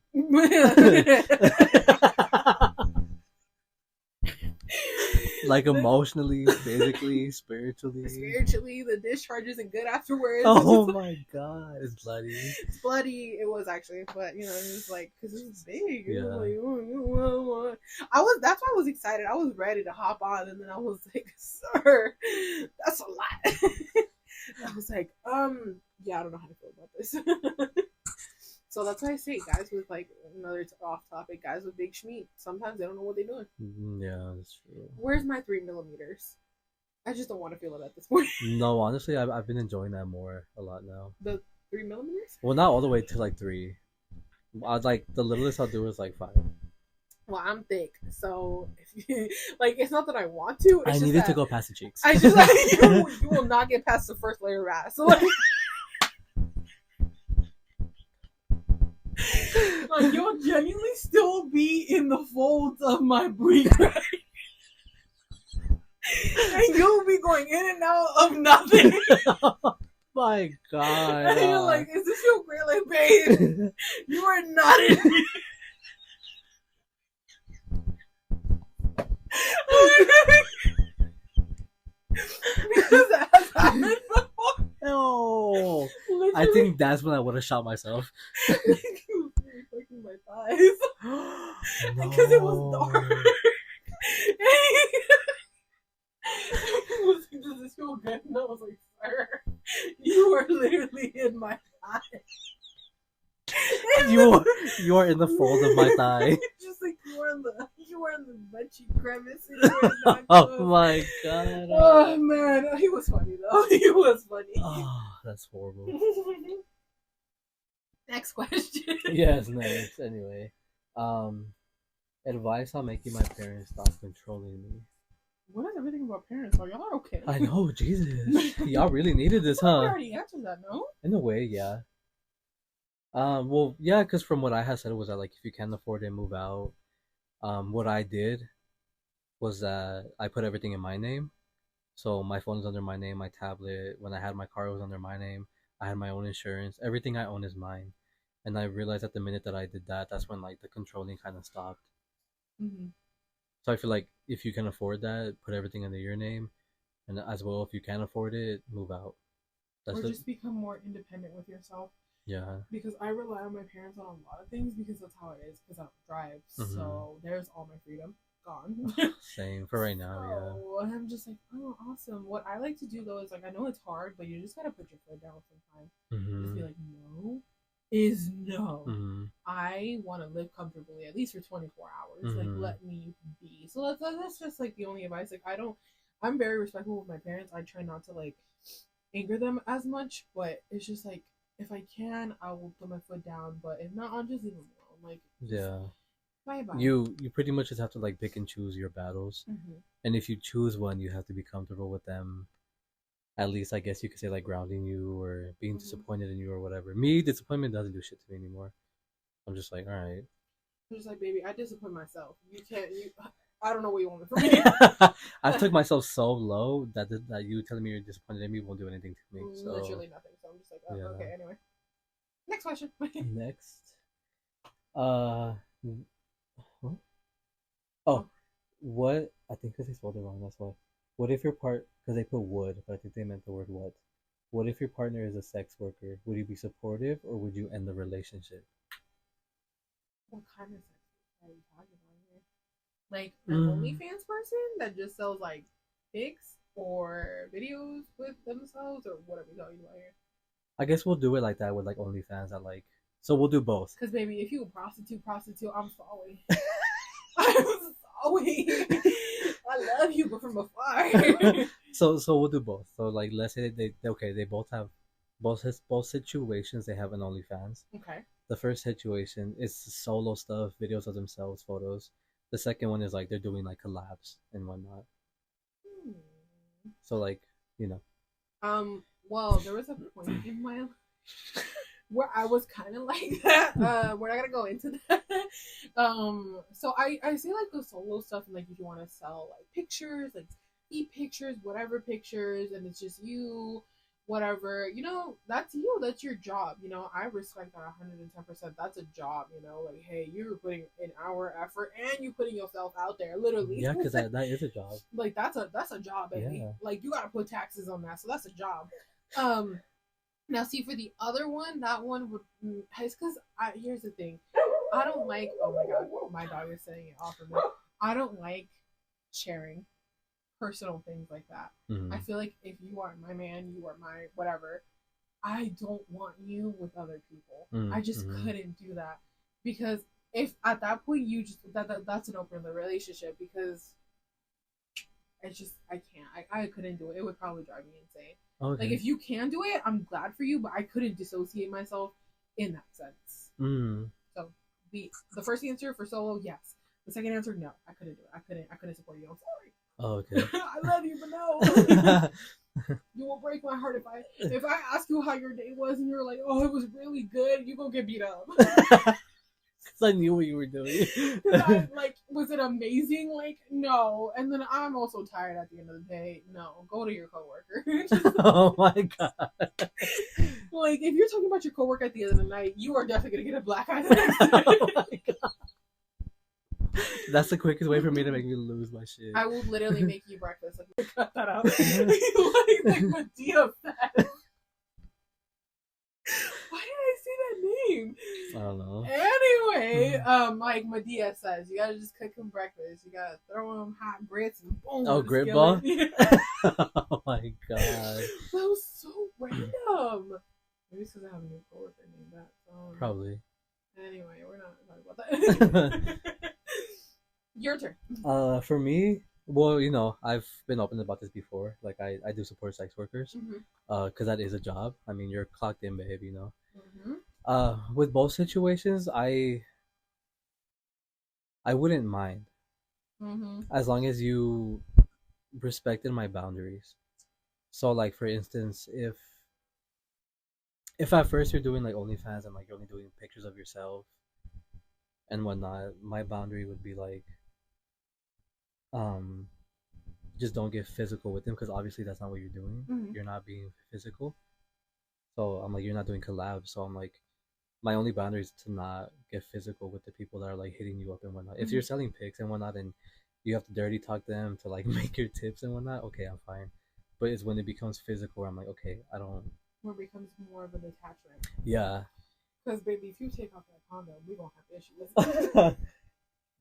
A: Like emotionally, physically, spiritually.
B: The discharge isn't good afterwards.
A: Oh my god, it's bloody.
B: It's bloody. It was actually, but you know, it was like because it was big.
A: Yeah.
B: It was like, that's why I was excited. I was ready to hop on, and then I was like, "Sir, that's a lot." I was like, yeah, I don't know how to feel about this. So that's why I say, guys with like another off topic, guys with big schmeat, sometimes they don't know what they're doing.
A: Yeah, that's true.
B: Where's my 3mm? I just don't want to feel it at this point.
A: No, honestly, I've been enjoying that a lot now.
B: The 3mm?
A: Well, not all the way to like 3. I'd like the littlest I'll do is like 5.
B: Well, I'm thick, so if you, like, it's not that I want to. It's
A: I needed to go past the cheeks.
B: I just like you will not get past the first layer of ass. So, like you'll genuinely still be in the folds of my brie crack. And you'll be going in and out of nothing.
A: Oh my god.
B: And you're like, is this your great? Like, babe, you are not in me. Because that has happened before.
A: No. I think that's when I would have shot myself.
B: My thighs. No. Because it was dark. He was like, does this feel good? And I was like, sir, you are literally in my thigh.
A: You are in the fold of my thigh.
B: Just like you are in the butt cheek crevice.
A: Oh my god.
B: Oh man, he was funny though. He was funny.
A: Oh, that's horrible.
B: Next question.
A: Yes, next. Anyway, advice on making my parents stop controlling me.
B: What is everything about parents? Are y'all okay?
A: I know, Jesus. Y'all really needed this, huh?
B: I already answered that, no?
A: In a way, yeah. Well, yeah, because from what I had said was that like if you can't afford it, move out. What I did was that I put everything in my name. So my phone is under my name, my tablet. When I had my car, it was under my name. I had my own insurance. Everything I own is mine. And I realized at the minute that I did that, that's when like the controlling kind of stopped. Mm-hmm. So I feel like if you can afford that, put everything under your name, and as well if you can't afford it, move out.
B: Or just become more independent with yourself.
A: Yeah. Because
B: I rely on my parents on a lot of things because that's how it is. Because I don't drive, so there's all my freedom gone.
A: Same for right now.
B: So, yeah. I'm just like, oh, awesome. What I like to do though is like, I know it's hard, but you just gotta put your foot down sometimes. Just be like, no. Is no. I want to live comfortably at least for 24 hours. Like, let me be. So that's just like the only advice. Like, I'm very respectful with my parents. I try not to like anger them as much, but it's just like if I can, I will put my foot down. But if not, I'll just leave them alone. Like,
A: yeah.
B: Bye.
A: You pretty much just have to like pick and choose your battles, and if you choose one, you have to be comfortable with them at least I guess you could say like grounding you or being disappointed in you or whatever. Me, disappointment doesn't do shit to me anymore. I'm just like, all right.
B: I'm just like, baby, I disappoint myself. You can't. You, I don't know what you want from me.
A: I took myself so low that you telling me you're disappointed in me won't do anything to me. So
B: literally nothing. So I'm just like, oh, yeah. Okay. Anyway, next question.
A: Next, uh, oh, what? I think because they spelled it wrong. That's why. What if your part? Because they put would, but I think they meant the word what. What if your partner is a sex worker? Would you be supportive or would you end the relationship?
B: What kind of sex are you talking about here? Like an OnlyFans person that just sells like pics or videos with themselves, or whatever you're talking about here?
A: I guess we'll do it like that with like OnlyFans. That like, so we'll do both.
B: Because baby, if you a prostitute, I'm sorry. I'm sorry. I love you, but from afar.
A: so we'll do both. So like, let's say they both have both situations. They have an OnlyFans.
B: Okay.
A: The first situation is solo stuff, videos of themselves, photos. The second one is like they're doing like collabs and whatnot. So like, you know.
B: Well, there was a point in my life where I was kind of like that. We're not gonna go into that. So I see like the solo stuff, and like if you want to sell like pictures, like pictures, whatever pictures, and it's just you, whatever, you know, that's you, that's your job. You know, I respect that 110%. That's a job. You know, like hey, you're putting an hour effort and you putting yourself out there, literally.
A: Yeah, because that is a job.
B: Like that's a job, baby. Yeah. Like you gotta put taxes on that, so that's a job. Now see for the other one, that one would it's because here's the thing, I don't like. Oh my god, my dog is saying it off of me. I don't like sharing personal things like that. I feel like if you are my man, you are my whatever. I don't want you with other people. I just couldn't do that because if at that point you just that's an open relationship because it's just I can't. I couldn't do it. It would probably drive me insane. Okay. Like if you can do it, I'm glad for you, but I couldn't dissociate myself in that sense. So the first answer for solo, yes. The second answer, no. I couldn't do it. I couldn't support you. I'm sorry.
A: Oh, okay.
B: I love you, but no. You will break my heart if I ask you how your day was and you're like, oh, it was really good. You gonna get beat up.
A: I knew what you were doing.
B: Like, was it amazing? Like, no. And then I'm also tired at the end of the day. No, go to your coworker.
A: Oh my god.
B: Like, if you're talking about your coworker at the end of the night, you are definitely gonna get a black eye the next day. Oh my
A: god. That's the quickest way for me to make me lose my shit.
B: I will literally make you breakfast. Like, cut that out. like Medea said. Why did I say that name?
A: I don't know.
B: Anyway, like Medea says, you gotta just cook him breakfast. You gotta throw him hot grits and boom.
A: Oh, grit ball? Oh my god. That
B: was so random. Maybe it's because I have a new coworker named that.
A: Probably.
B: Anyway, we're not talking about that. Your turn.
A: For me, well, you know, I've been open about this before. Like, I do support sex workers. Because that is a job. I mean, you're clocked in, babe, you know. With both situations, I wouldn't mind. As long as you respected my boundaries. So, like, for instance, if at first you're doing, like, OnlyFans and, like, you're only doing pictures of yourself and whatnot, my boundary would be, like, just don't get physical with them because obviously that's not what you're doing. You're not being physical. So I'm like, you're not doing collabs. So I'm like, my only boundary is to not get physical with the people that are like hitting you up and whatnot. If you're selling pics and whatnot and you have to dirty talk them to like make your tips and whatnot, okay, I'm fine. But it's when it becomes physical, I'm like, okay, I don't.
B: Where it becomes more of an attachment.
A: Yeah.
B: Because baby, if you take off that condom, we gonna have issues.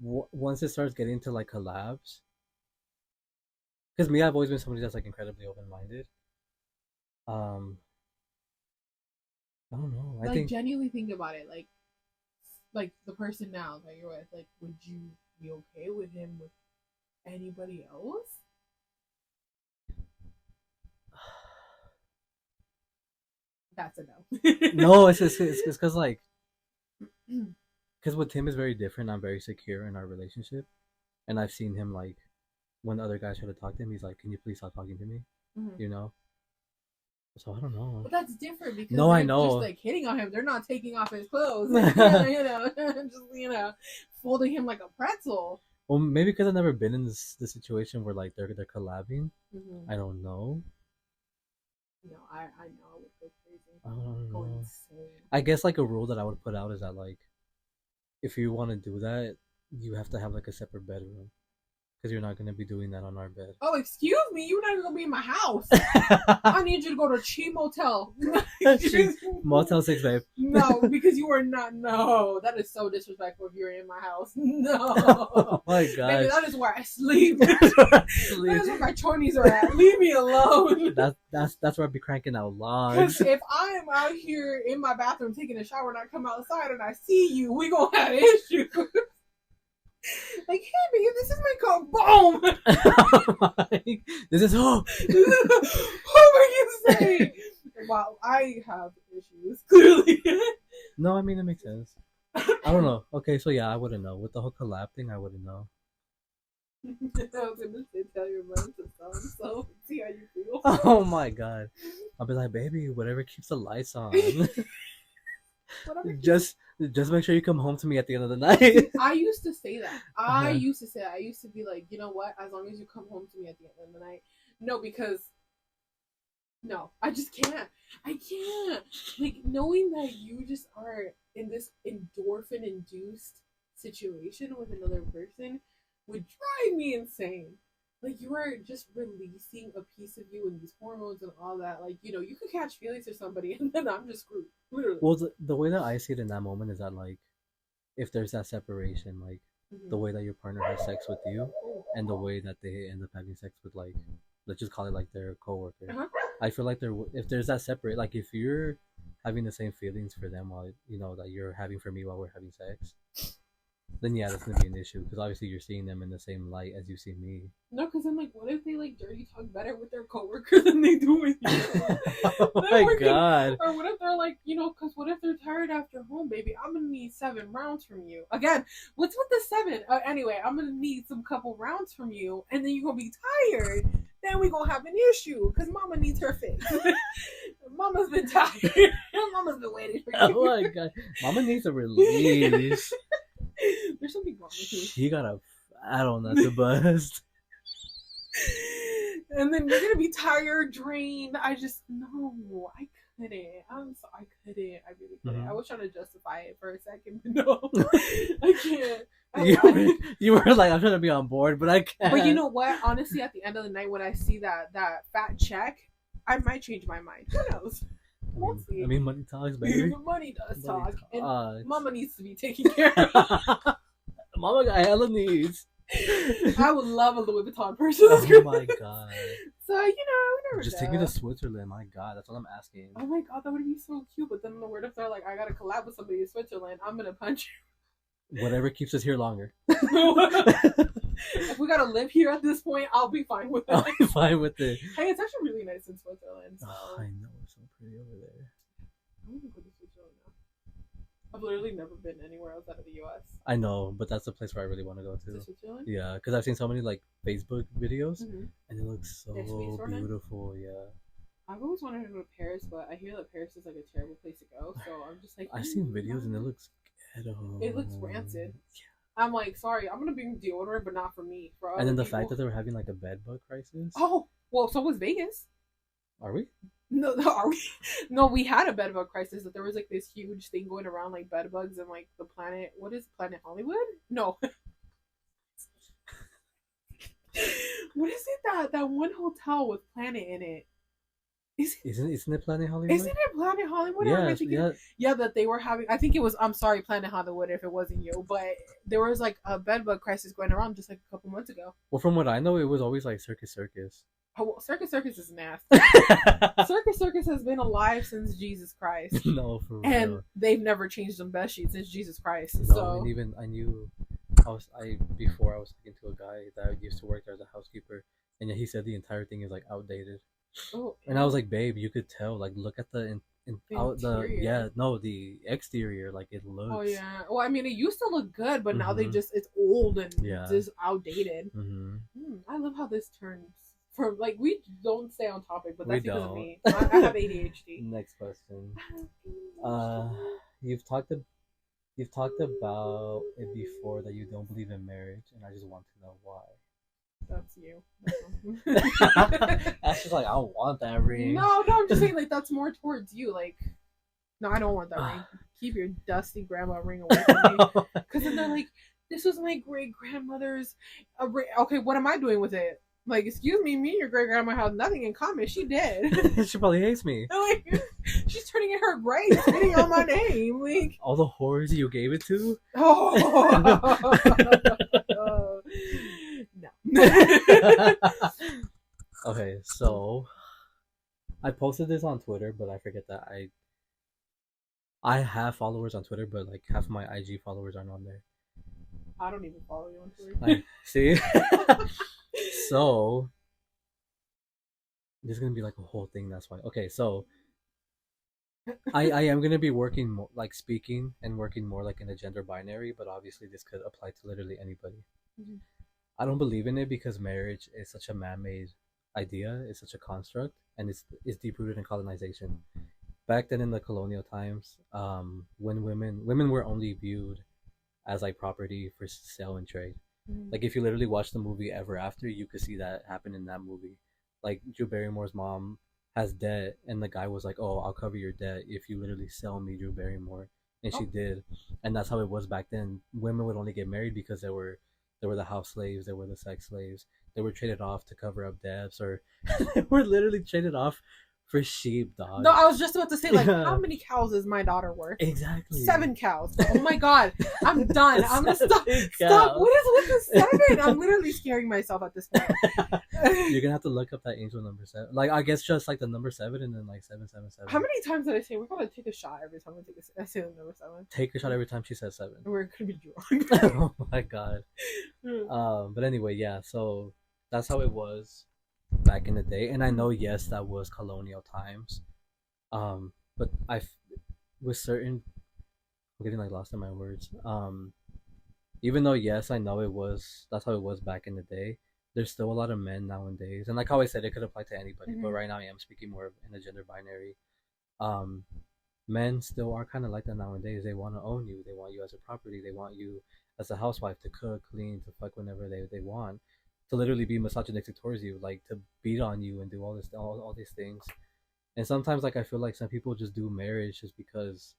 A: Once it starts getting to like collabs, because me, I've always been somebody that's like incredibly open-minded. I don't know. I think
B: genuinely think about it. Like the person now that you're with, like, would you be okay with him with anybody else? That's a no.
A: No, it's because like, because with him is very different. I'm very secure in our relationship, and I've seen him like when other guys try to talk to him, he's like, "Can you please stop talking to me?" You know. So I don't know.
B: But that's different because
A: no, I know.
B: Just like hitting on him. They're not taking off his clothes. Just folding him like a pretzel.
A: Well, maybe because I've never been in the situation where like they're collabing. I don't know.
B: No, I know. I would go crazy.
A: I don't know. Insane. I guess like a rule that I would put out is that like, if you want to do that, you have to have like a separate bedroom. Because you're not going to be doing that on our bed.
B: Oh, excuse me? You're not even going to be in my house. I need you to go to Chi Motel.
A: Motel 6, babe.
B: No, because you are not. No, that is so disrespectful if you're in my house. No.
A: Oh my God.
B: Baby, that is where I sleep. That is where my chonies are at. Leave me alone.
A: That's where I'd be cranking out logs.
B: Because if I am out here in my bathroom taking a shower and I come outside and I see you, we going to have issues. Like, hey, babe, this is my car. Boom!
A: This is who?
B: Who are you saying? Wow, I have issues, clearly.
A: No, I mean, it makes sense. I don't know. Okay, so yeah, I wouldn't know. With the whole collab thing, I wouldn't know.
B: I was going to say, tell your mom to stop, so see how you feel.
A: Oh my God. I'll be like, baby, whatever keeps the lights on. Just make sure you come home to me at the end of the night.
B: I used to say that. I used to be like, you know what? As long as you come home to me at the end of the night. No, because no, I just can't. I can't. Like, knowing that you just are in this endorphin induced situation with another person would drive me insane. Like, you are just releasing a piece of you and these hormones and all that. Like, you could catch feelings for somebody and then I'm just screwed. Literally.
A: Well, the way that I see it in that moment is that, like, if there's that separation, like, the way that your partner has sex with you and the way that they end up having sex with, like, let's just call it, like, their coworker. I feel like if there's that separate, like, if you're having the same feelings for them while, that you're having for me while we're having sex, then yeah, that's gonna be an issue because obviously you're seeing them in the same light as you see me.
B: No, because I'm like, what if they like dirty talk better with their coworker than they do with you?
A: Oh my God!
B: Or what if they're like, because what if they're tired after home, baby? I'm gonna need 7 rounds from you. Again, what's with the 7? Anyway, I'm gonna need some couple rounds from you, and then you're gonna be tired. Then we're gonna have an issue because Mama needs her fix. Mama's been tired. Mama's been waiting for you.
A: Oh my God! Mama needs a release.
B: There's something wrong with you.
A: She got a fat on that to bust.
B: And then you're gonna be tired, drained. I couldn't. I couldn't. I really couldn't. I was trying to justify it for a second, but no, I can't.
A: You were like, I'm trying to be on board, but I can't.
B: But you know what? Honestly, at the end of the night, when I see that fat check, I might change my mind. Who knows?
A: I mean, money talks, baby.
B: Money does talk. And Mama needs to be taken care of.
A: Mama got hella needs.
B: I would love a Louis Vuitton purse.
A: Oh my God.
B: So, we never
A: just take me to Switzerland. My God, that's what I'm asking.
B: Oh my God, that would be so cute. But then the word if they're like, I gotta collab with somebody in Switzerland, I'm gonna punch
A: you. Whatever keeps us here longer.
B: If we gotta live here at this point, I'll be fine with it.
A: I'll be fine with it.
B: Hey, it's actually really nice in Switzerland. So.
A: Oh, I know, it's so pretty over there.
B: I want to go to Switzerland now. I've literally never been anywhere outside of the U.S.
A: I know, but that's the place where I really want to go to.
B: Switzerland?
A: Yeah, because I've seen so many like Facebook videos, and it looks so beautiful. Yeah.
B: I've always wanted to go to Paris, but I hear that Paris is like a terrible place to go. So I'm just like,
A: I've seen videos and it looks ghetto.
B: It looks rancid. Yeah. I'm like, sorry, I'm gonna bring deodorant, but not for me.
A: And then the fact that they were having like a bed bug crisis.
B: Oh, well, so was Vegas.
A: Are we?
B: No, are we? No, we had a bed bug crisis. That there was like this huge thing going around, like bed bugs and like the planet. What is Planet Hollywood? No. What is it that one hotel with Planet in it?
A: Isn't it Planet Hollywood?
B: Isn't it Planet Hollywood?
A: Yeah,
B: that they were having. I think it was. I'm sorry, Planet Hollywood, if it wasn't you, but there was like a bedbug crisis going around just like a couple months ago.
A: Well, from what I know, it was always like Circus.
B: Oh, well, Circus is nasty. Circus has been alive since Jesus Christ.
A: No, for real.
B: And they've never changed them bed sheets since Jesus Christ.
A: No,
B: so
A: and even I knew. Before I was talking to a guy that used to work there as a housekeeper, and he said the entire thing is like outdated.
B: Oh,
A: and I was like, babe, you could tell. Like, look at the exterior. Like, it looks.
B: Oh yeah. Well, I mean, it used to look good, but now it's old and just outdated. I love how this turns from like we don't stay on topic, but that's because of me. I have ADHD.
A: Next question. You've talked about it before that you don't believe in marriage, and I just want to know why.
B: That's you.
A: That's just like, I don't want that ring.
B: No, I'm just saying like that's more towards you. Like, no, I don't want that ring. Keep your dusty grandma ring away from me. Because then they're like, this was my great grandmother's ring. Okay, what am I doing with it? Like, excuse me, me and your great grandma have nothing in common. She did.
A: She probably hates me.
B: Like, she's turning in her grave, spitting on my name. Like
A: all the whores you gave it to. No. Okay, so I posted this on Twitter, but I forget that I have followers on Twitter, but like half of my IG followers aren't on there.
B: I don't even follow you on Twitter.
A: See? So there's gonna be like a whole thing. That's why. Okay, so I am gonna be working more, like speaking and working more like in a gender binary, but obviously this could apply to literally anybody. Mm-hmm. I don't believe in it because marriage is such a man-made idea. It's such a construct, and it's deep-rooted in colonization. Back then in the colonial times, when women were only viewed as like property for sale and trade. Mm-hmm. Like if you literally watch the movie Ever After, you could see that happen in that movie. Like Drew Barrymore's mom has debt, and the guy was like, "Oh, I'll cover your debt if you literally sell me Drew Barrymore," and she did, and that's how it was back then. Women would only get married because they were the house slaves, they were the sex slaves, they were traded off to cover up debts, or they were literally traded off for sheep, dog.
B: No, I was just about to say, like, how many cows is my daughter worth?
A: Exactly.
B: 7 cows. Oh my god. I'm done. I'm gonna stop. Stop. What is with the 7? I'm literally scaring myself at this point.
A: You're gonna have to look up that angel number 7. Like, I guess just like the number 7 and then like 777.
B: How many times did I say we're gonna take a shot every time I say the number 7?
A: Take a shot every time she says 7.
B: We're gonna be drunk.
A: Oh my god. But anyway, yeah, so that's how it was back in the day, and I know, yes, that was colonial times, but with certain, I'm getting like lost in my words, even though, yes, I know that's how it was back in the day, there's still a lot of men nowadays, and like how I said, it could apply to anybody, but right now I am speaking more in a gender binary. Men still are kind of like that nowadays. They want to own you, they want you as a property, they want you as a housewife to cook, clean, to fuck whenever they want, to literally be misogynistic towards you, like to beat on you and do all these things. And sometimes, like, I feel like some people just do marriage just because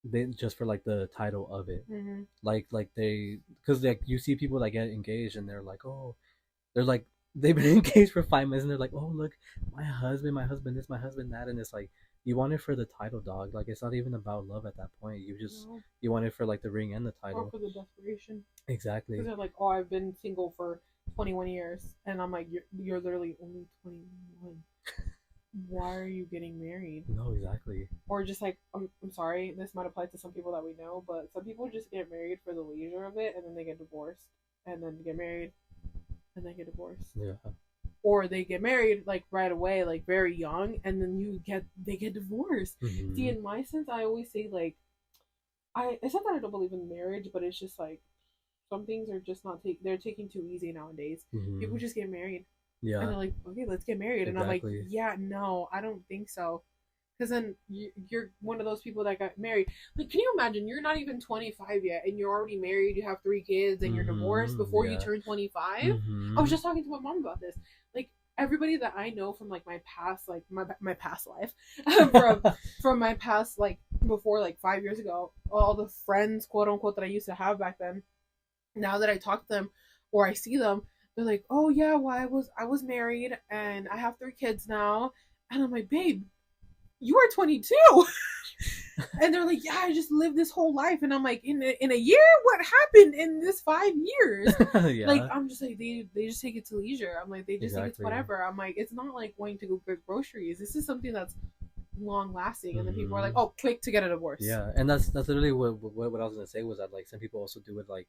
A: they just for like the title of it. Mm-hmm. like because like you see people that get engaged and they're like, oh, they're like, they've been engaged for 5 months and they're like, oh, look, my husband this, my husband that, and it's like, you want it for the title, dog. Like, it's not even about love at that point. You want it for like the ring and the title,
B: or for the desperation.
A: Exactly.
B: Because they're like, oh, I've been single for 21 years, and I'm like, you're literally only 21. Why are you getting married?
A: No, exactly.
B: Or just like, I'm sorry, this might apply to some people that we know, but some people just get married for the leisure of it, and then they get divorced, and then get married, and then get divorced.
A: Yeah.
B: Or they get married like right away, like very young, and then they get divorced. Mm-hmm. See, in my sense, I always say like, it's not that I don't believe in marriage, but it's just like, some things are just they're taking too easy nowadays. Mm-hmm. People just get married. Yeah. And they're like, okay, let's get married. Exactly. And I'm like, yeah, no, I don't think so. Because then you're one of those people that got married. Like, can you imagine? You're not even 25 yet, and you're already married. You have 3 kids, and you're divorced before you turn 25. Mm-hmm. I was just talking to my mom about this. Like, everybody that I know from like my past, like my past life, from my past, like before like 5 years ago, all the friends, quote unquote, that I used to have back then. Now that I talk to them or I see them, they're like, oh yeah, well, I was married and I have 3 kids now. And I'm like, babe, you are 22. And they're like, yeah, I just lived this whole life. And I'm like, in a year? What happened in this 5 years? Yeah. Like, I'm just like, they just take it to leisure. I'm like, they just think it's whatever. I'm like, it's not like going to go get groceries. This is something that's long lasting, and then people are like, oh, quick to get a divorce.
A: Yeah, and that's literally what I was gonna say, was that like some people also do it like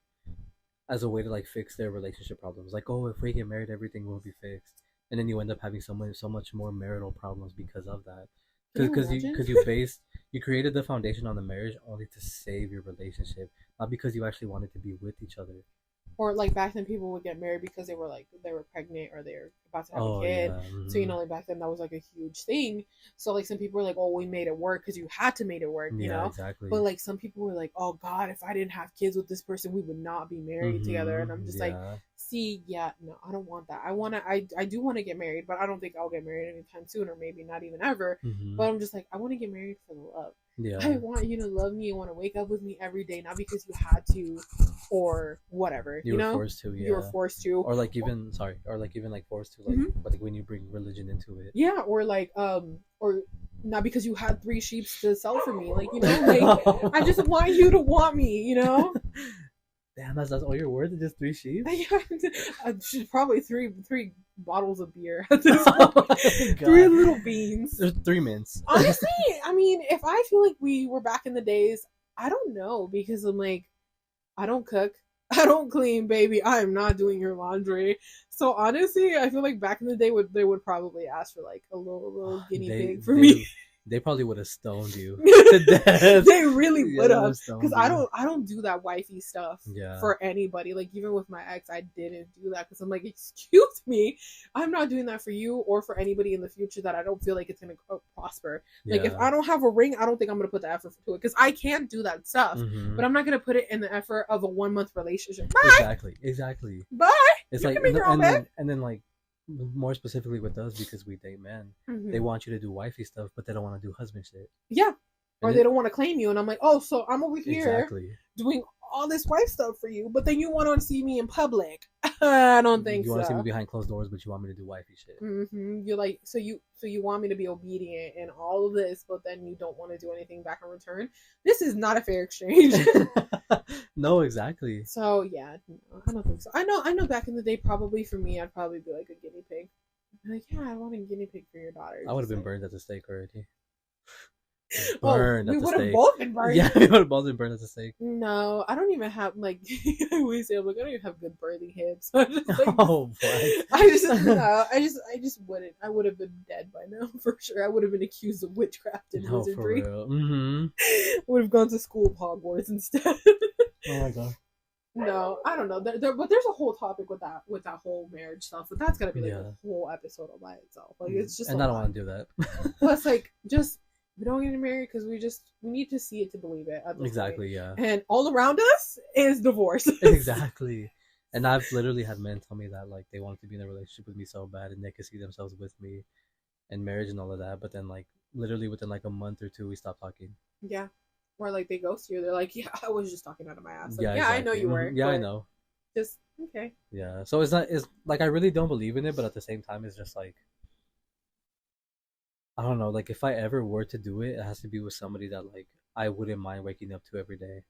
A: as a way to like fix their relationship problems. Like, oh, if we get married, everything will be fixed, and then you end up having so much more marital problems because of that. Because you created the foundation on the marriage only to save your relationship, not because you actually wanted to be with each other.
B: Or like back then, people would get married because they were pregnant or they were about to have a kid. Yeah. So, you know, like back then that was like a huge thing. So like some people were like, oh, we made it work because you had to make it work, you know?
A: Exactly.
B: But like some people were like, oh God, if I didn't have kids with this person, we would not be married together. And I'm just like, see, yeah, no, I don't want that. I do want to get married, but I don't think I'll get married anytime soon, or maybe not even ever. But I'm just like, I want to get married for the love.
A: Yeah.
B: I want you to love me and want to wake up with me every day, not because you had to or whatever. You know?
A: Forced to, yeah.
B: You were forced to.
A: Or like even forced to, like, like when you bring religion into it.
B: Yeah, or like or not because you had 3 sheep to sell for me. Like, you know, like I just want you to want me, you know?
A: Damn, that's all you're worth? Just 3 sheep?
B: Probably three bottles of beer at this point. 3 little beans.
A: There's 3 mints.
B: Honestly, I mean, if I feel like we were back in the days, I don't know, because I'm like, I don't cook, I don't clean, baby. I am not doing your laundry. So honestly, I feel like back in the day, they would probably ask for like a little guinea pig for me.
A: They probably would have stoned you to death.
B: They really would have, because I don't do that wifey stuff for anybody. Like even with my ex, I didn't do that because I'm like, excuse me, I'm not doing that for you or for anybody in the future that I don't feel like it's gonna prosper. Like if I don't have a ring, I don't think I'm gonna put the effort to it, because I can't do that stuff. But I'm not gonna put it in the effort of a 1-month relationship. Bye.
A: Exactly.
B: Bye.
A: It's
B: you
A: like and then like, more specifically with us, because we date men, they want you to do wifey stuff, but they don't want to do husband shit.
B: Yeah. Or they don't want to claim you, and I'm like, oh, so I'm over here doing all this wife stuff for you, but then you want to see me in public. I don't think so.
A: You want to see me behind closed doors, but you want me to do wifey shit.
B: You're like, so you want me to be obedient and all of this, but then you don't want to do anything back in return. This is not a fair exchange.
A: No, exactly.
B: So yeah, no, I don't think so. I know. Back in the day, probably for me, I'd probably be like a guinea pig. I'd be like, yeah, I want a guinea pig for your daughter.
A: I would have been burned at the stake already.
B: Burned. We would have both been burned.
A: Yeah, we would have both been burned at the stake.
B: No, I don't even have like. I always say, I'm like, I don't even have good birthing hips. So I just, like, I just wouldn't. I would have been dead by now for sure. I would have been accused of witchcraft and wizardry.
A: For real.
B: Would have gone to school of Hogwarts instead.
A: Oh my god.
B: No, I don't know. But there's a whole topic with that whole marriage stuff. But that's gonna be like a whole episode all by itself. Like it's just.
A: And I don't want to do that.
B: Plus, like, just we don't get married because we need to see it to believe it.
A: Exactly. Yeah.
B: And all around us is divorce.
A: Exactly. And I've literally had men tell me that like they wanted to be in a relationship with me so bad, and they could see themselves with me, and marriage and all of that. But then like literally within like a month or 2, we stopped talking.
B: Yeah. Or like they ghost you. They're like, yeah, I was just talking out of my ass. Like, exactly. I know you were.
A: Yeah, I know.
B: Just okay.
A: Yeah. So it's like I really don't believe in it, but at the same time, it's just like I don't know. Like if I ever were to do it, it has to be with somebody that like I wouldn't mind waking up to every day.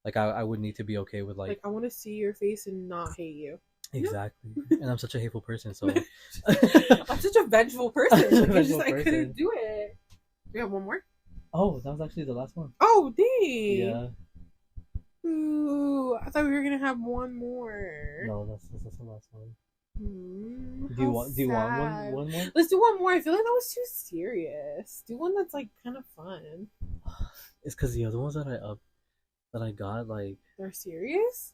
A: Like I would need to be okay with like I want
B: to see your face and not hate you.
A: Exactly. And I'm such a hateful person, so
B: I'm such a vengeful person. I couldn't do it. We have one more.
A: Oh, that was actually the last one.
B: Oh, dang.
A: Yeah.
B: Ooh, I thought we were gonna have one more.
A: No, that's the last one.
B: Do
A: you want one more?
B: Let's do one more. I feel like that was too serious. Do one that's like kind of fun.
A: It's because the other ones that I got, like,
B: they're serious.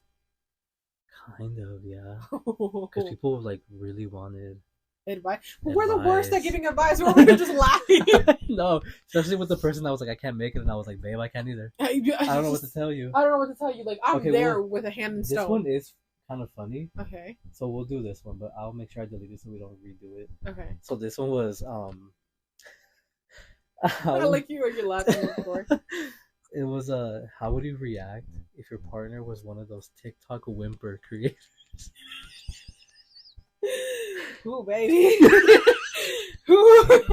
A: Kind of, yeah. Because people like really wanted
B: advice. But we're the worst at giving advice. We're just laughing.
A: No, especially with the person that was like, I can't make it, and I was like, babe, I can't either. I don't know what to tell you.
B: I don't know what to tell you. Like I'm there with a hand in stone.
A: This one is kind of funny.
B: Okay.
A: So we'll do this one, but I'll make sure I delete it so we don't redo it.
B: Okay.
A: So this one was
B: I like you when you're laughing before.
A: It was how would you react if your partner was one of those TikTok whimper creators?
B: Ooh, baby. Ooh,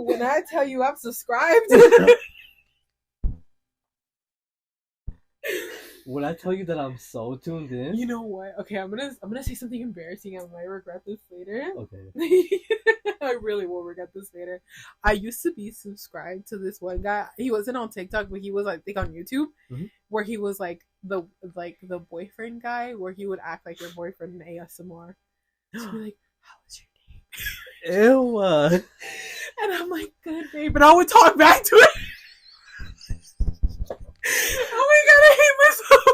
B: when I tell you I'm subscribed.
A: When I tell you that I'm so tuned in.
B: You know what? Okay, I'm gonna say something embarrassing. I might regret this later.
A: Okay.
B: I really will regret this later. I used to be subscribed to this one guy. He wasn't on TikTok, but he was I think on YouTube, where he was like the boyfriend guy, where he would act like your boyfriend in ASMR. So be like, "How was your
A: day?" Ew.
B: And I'm like, "Good day," but I would talk back to it. Oh my god, I hate myself.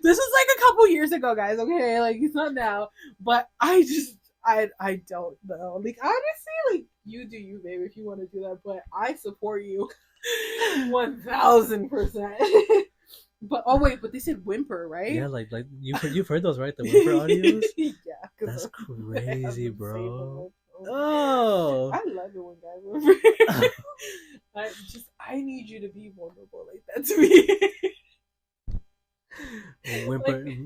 B: This was like a couple years years ago, guys. Okay, like it's not now. But I don't know. Like honestly, like you do you, babe, if you want to do that. But I support you 1000%. But but they said whimper, right?
A: Yeah, like you've heard those, right? The whimper audios.
B: Yeah,
A: that's crazy, bro. Oh,
B: I love it when guys whimper. I need you to be vulnerable like that to me.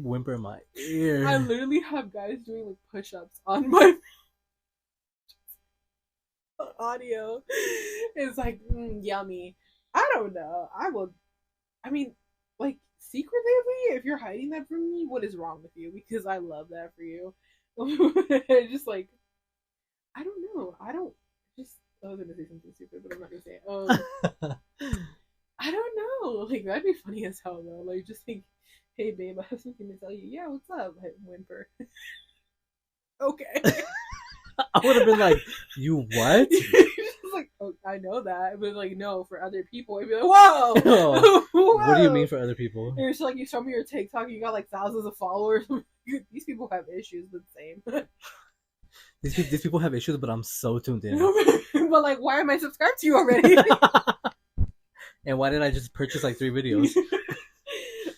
A: Whimper in my ear.
B: I literally have guys doing like push-ups on my audio. It's like yummy. I don't know. I mean, like secretly, if you're hiding that from me, what is wrong with you? Because I love that for you. Just like I don't know. I was gonna say something stupid, but I'm not gonna say it. I don't know. Like that'd be funny as hell though. Like just think, hey babe, I have something to tell you. Yeah, what's up? I whimper. Okay.
A: I would have been like, you what?
B: Like, oh, I know that, but like, no, for other people, it'd be like, whoa,
A: oh, whoa. What do you mean for other people?
B: It's like you show me your TikTok, you got like thousands of followers. These people have issues, but same.
A: These people have issues, but I'm so tuned in.
B: But like, why am I subscribed to you already?
A: And why did I just purchase like 3 videos?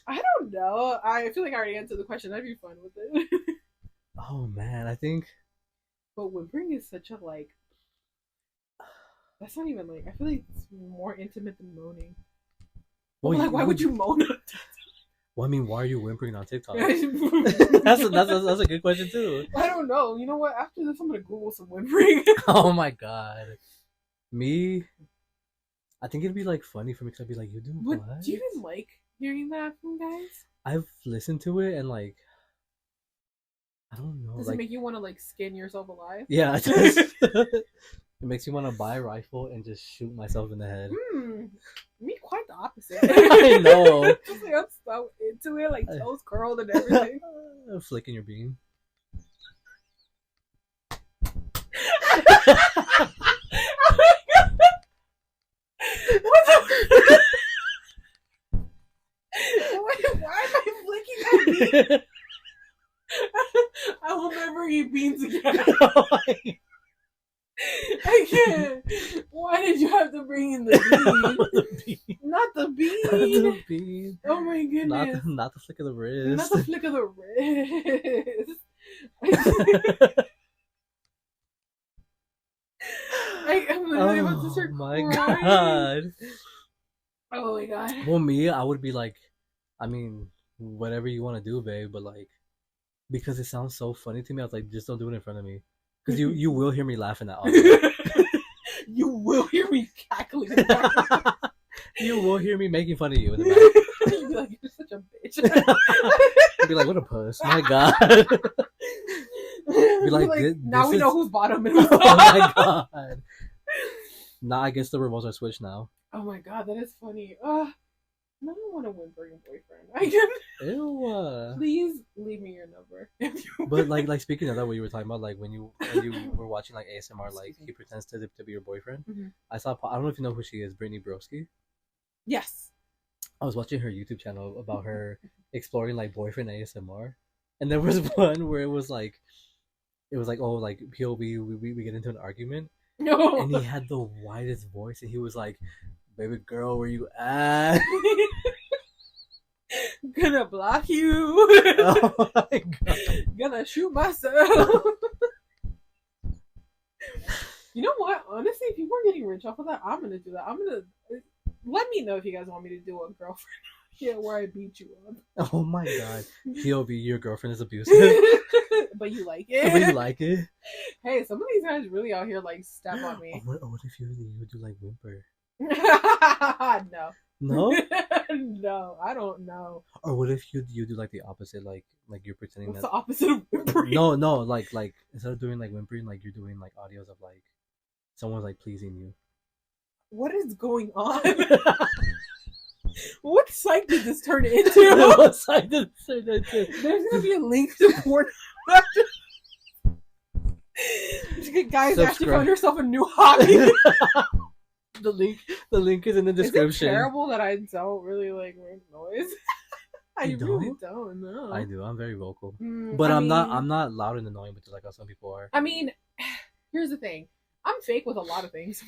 B: I don't know. I feel like I already answered the question. I'd be fun with it.
A: Oh man, I think.
B: But whimpering is such a like. That's not even like. I feel like it's more intimate than moaning. Well, like, why would you moan?
A: Well, I mean, why are you whimpering on TikTok? that's a good question too.
B: I don't know. You know what? After this, I'm gonna Google some whimpering.
A: Oh my god, me. I think it'd be like funny for me because I'd be like, "You do what?"
B: Do you even like hearing that from guys?
A: I've listened to it and like, I don't know.
B: Does it make you want to like skin yourself alive?
A: Yeah, it does. It makes me want to buy a rifle and just shoot myself in the head.
B: Me quite the opposite.
A: I know.
B: Just like I'm so into it, like toes curled and everything.
A: Flicking your bean.
B: What the? Why am I flicking my bean? I will never eat beans again. I can't. Why did you have to bring in the bean? Not the bean. Not the bean. Oh my goodness.
A: Not the flick of the wrist.
B: Not the flick of the wrist. I'm literally about to start crying. God. Oh my god.
A: Well, me, I would be like, I mean, whatever you want to do, babe, but like, because it sounds so funny to me, I was like, just don't do it in front of me. Because you will hear me laughing at all.
B: You will hear me cackling.
A: You will hear me making fun of you in the back.
B: You'll be like, you're such a bitch.
A: You'll be like, what a puss. My god. Be like,
B: now we know who's bottom and who's top.
A: Oh my god. Nah, I guess the remotes are switched now.
B: Oh my god, that is funny. I don't want a whimpering boyfriend. I can.
A: Ew.
B: Please leave me your number.
A: But like speaking of that, what you were talking about, like when you were watching like ASMR, like he pretends to be your boyfriend. Mm-hmm. I don't know if you know who she is, Brittany Broski.
B: Yes.
A: I was watching her YouTube channel about her exploring like boyfriend ASMR, and there was one where it was like oh like POV we get into an argument. No. And he had the widest voice, and he was like, "Baby girl, where you at?"
B: Gonna block you.
A: Oh my god.
B: Gonna shoot myself. You know what? Honestly, if people are getting rich off of that, I'm gonna do that. Let me know if you guys want me to do a girlfriend. Yeah, where I beat you up.
A: Oh my god. POV, your girlfriend is abusive.
B: But you like it.
A: But you like it.
B: Hey, some of these guys really out here like step on me.
A: What if you do like whimper?
B: No.
A: No?
B: No, I don't know.
A: Or what if you do like the opposite, like you're pretending
B: What's the opposite of whimpering?
A: No, like instead of doing like whimpering, like you're doing like audios of like someone's like pleasing you.
B: What is going on? What site did this turn into?
A: What site did this turn into?
B: There's gonna be a link to porn. Guys, actually found yourself a new hobby.
A: The link is in the description.
B: Is it terrible that I don't really like make noise? really don't know.
A: I do. I'm very vocal, but I'm not loud and annoying, which is like how some people are.
B: I mean, here's the thing. I'm fake with a lot of things.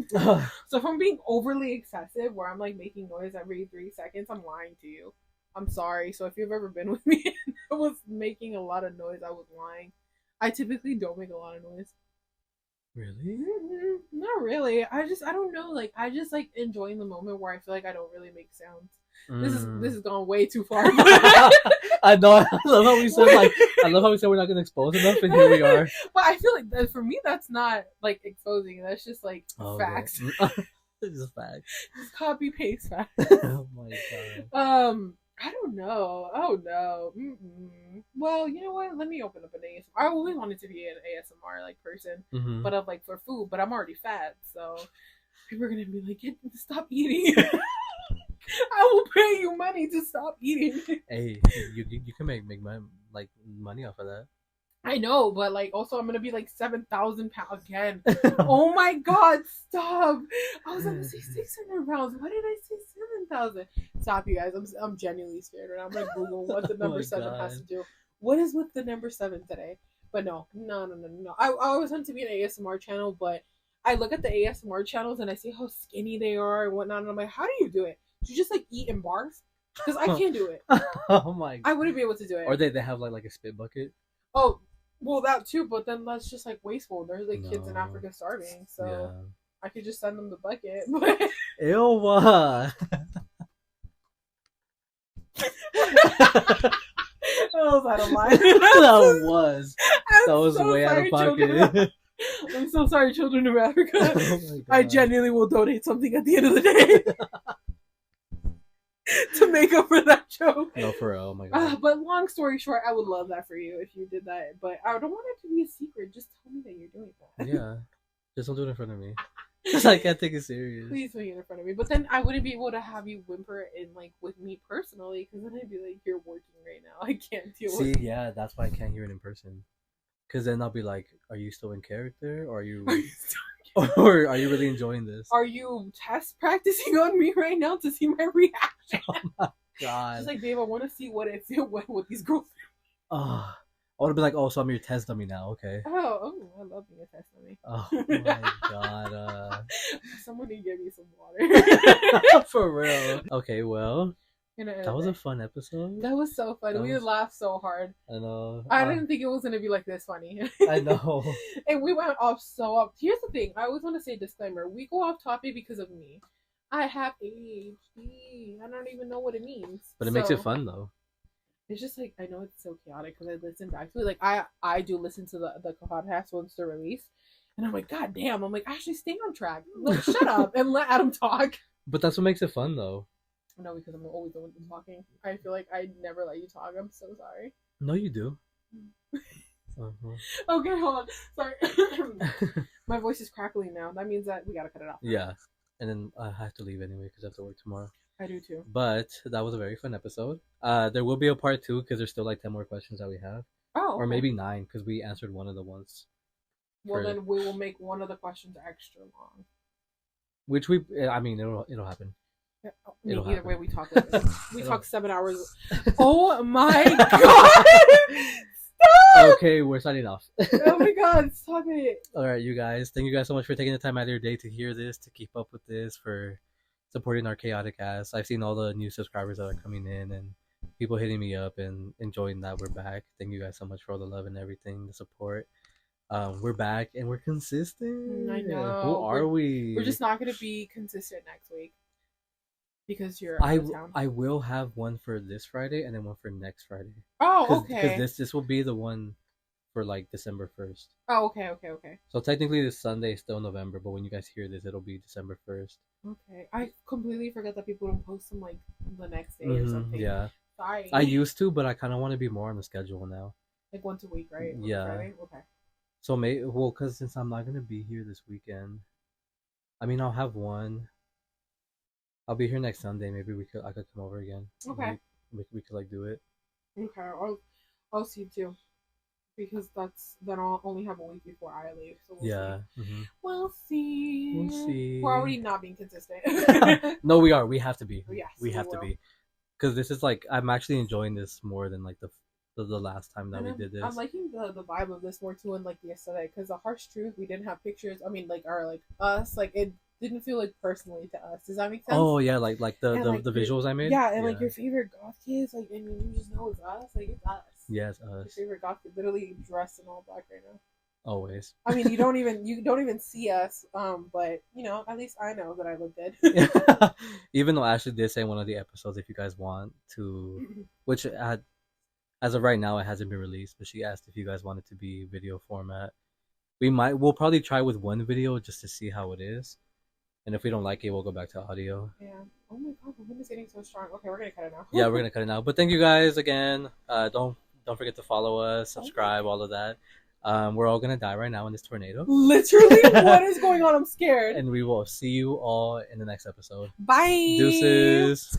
B: So if I'm being overly excessive, where I'm like making noise every 3 seconds, I'm lying to you. I'm sorry. So if you've ever been with me and I was making a lot of noise, I was lying. I typically don't make a lot of noise.
A: Really?
B: Not really. I don't know. Like I just like enjoying the moment where I feel like I don't really make sounds. This has gone way too far.
A: I know. I love how we said we're not gonna expose enough, and here we are.
B: But I feel like for me, that's not like exposing. That's just like facts.
A: It's just facts.
B: Just copy paste facts.
A: Oh my god.
B: I don't know. Oh no. Mm-mm. Well, you know what? Let me open up an ASMR. I always wanted to be an ASMR like person, but of like for food. But I'm already fat, so people are gonna be like, "Stop eating." I will pay you money to stop eating.
A: Hey, you can make money off of that.
B: I know, but like also I'm gonna be like 7,000 pounds again. Oh my god, stop! I was gonna say 600 pounds. Why did I say 7,000? Stop, you guys. I'm genuinely scared right now. I'm gonna Google what the number 7 has to do. What is with the number 7 today? But no. I always want to be an ASMR channel, but I look at the ASMR channels and I see how skinny they are and whatnot, and I'm like, how do you do it? Do you just like eat in bars? Because I can't do it.
A: Oh my god.
B: I wouldn't be able to do it.
A: Or they have like a spit bucket.
B: Oh, well that too, but then that's just like wasteful. There's like kids in Africa starving, so I could just send them the bucket. But
A: ew.
B: That was out of line.
A: That was so way out of pocket.
B: I'm so sorry, children of Africa. Oh I genuinely will donate something at the end of the day to make up for that joke.
A: No, for real. Oh my god.
B: But long story short, I would love that for you if you did that. But I don't want it to be a secret. Just tell me that you're doing that.
A: Yeah. Just don't do it in front of me. Because I can't take it serious.
B: Please don't do it in front of me. But then I wouldn't be able to have you whimper in like with me personally, because then I'd be like, you're working right now. I can't deal with it.
A: See, yeah, that's why I can't hear it in person. Because then I'll be like, are you still in character? Or are you or are you really enjoying this?
B: Are you test practicing on me right now to see my reaction?
A: Oh my god.
B: She's like, babe, I want to see what these girls do.
A: Oh, I would have been like, oh, so I'm your test dummy now, okay.
B: Oh, I love being a test dummy.
A: Oh my god.
B: Someone need to give me some water.
A: For real. Okay, well, that was a fun episode.
B: That was so fun. We laughed so hard.
A: I know.
B: I didn't think it was going to be like this funny.
A: I know.
B: And we went off so off. Here's the thing. I always want to say disclaimer. We go off topic because of me. I have ADHD. I don't even know what it means.
A: But it makes it fun, though.
B: It's just like, I know it's so chaotic because I listen back to it. Like, I do listen to the podcast once they're released. And I'm like, god damn. I'm like, actually stay on track. Like, shut up and let Adam talk. But that's what makes it fun, though. No, because I'm always the one talking. I feel like I never let you talk. I'm so sorry. No, you do. Okay, hold on. Sorry. My voice is crackling now. That means that we gotta cut it off. Yeah. And then I have to leave anyway because I have to work tomorrow. I do too. But that was a very fun episode. There will be a part 2 because there's still like 10 more questions that we have. Oh. Okay. Or maybe 9 because we answered one of the ones. Well, then we will make one of the questions extra long. Which it'll happen. Yeah. Either way, we talk. We talk 7 hours. Oh my god! Stop! Okay, we're signing off. Oh my god, stop it! All right, you guys. Thank you guys so much for taking the time out of your day to hear this, to keep up with this, for supporting our chaotic ass. I've seen all the new subscribers that are coming in and people hitting me up and enjoying that we're back. Thank you guys so much for all the love and everything, the support. We're back and we're consistent. I know. Who are we? We're just not going to be consistent next week. Because you're out of town. I will have one for this Friday and then one for next Friday. Oh, okay. Because this will be the one for like December 1st. Oh, okay. So technically this Sunday is still November, but when you guys hear this, it'll be December 1st. Okay. I completely forgot that people don't post them like the next day or something. Yeah. Sorry. I used to, but I kind of want to be more on the schedule now. Like once a week, right? Yeah. Friday? Okay. So because since I'm not gonna be here this weekend, I'll have one. I'll be here next Sunday. Maybe I could come over again. Okay. We could like do it. Okay. I'll see too. Because then I'll only have a week before I leave. So we'll see. Mm-hmm. We'll see. We're already not being consistent. No, we are. We have to be. Yes, we have to be.
A: because this is like I'm actually enjoying this more than like the last time that we did this.
B: I'm liking the vibe of this more too, and like the aesthetic. Because the harsh truth, we didn't have pictures. I mean, like our like us, like it didn't feel like personally to us. Does that make sense?
A: Oh yeah, like the visuals I made.
B: Yeah, and like your favorite goth kids, like and you just know it's us. Like it's us.
A: Yes, us.
B: Your favorite goth kid, literally dressed in all black right now.
A: Always.
B: I mean, you don't even see us, but you know, at least I know that I look good.
A: Even though Ashley did say in one of the episodes, if you guys want to, which as of right now it hasn't been released, but she asked if you guys want it to be video format. We'll probably try with one video just to see how it is, and if we don't like it, we'll go back to audio.
B: Yeah. Oh my god, the wind is getting so strong. Okay, we're gonna cut it now.
A: Yeah, we're gonna cut it now. But thank you guys again. Don't forget to follow us, subscribe, all of that. We're all gonna die right now in this tornado.
B: Literally, what is going on? I'm scared.
A: And we will see you all in the next episode.
B: Bye.
A: Deuces.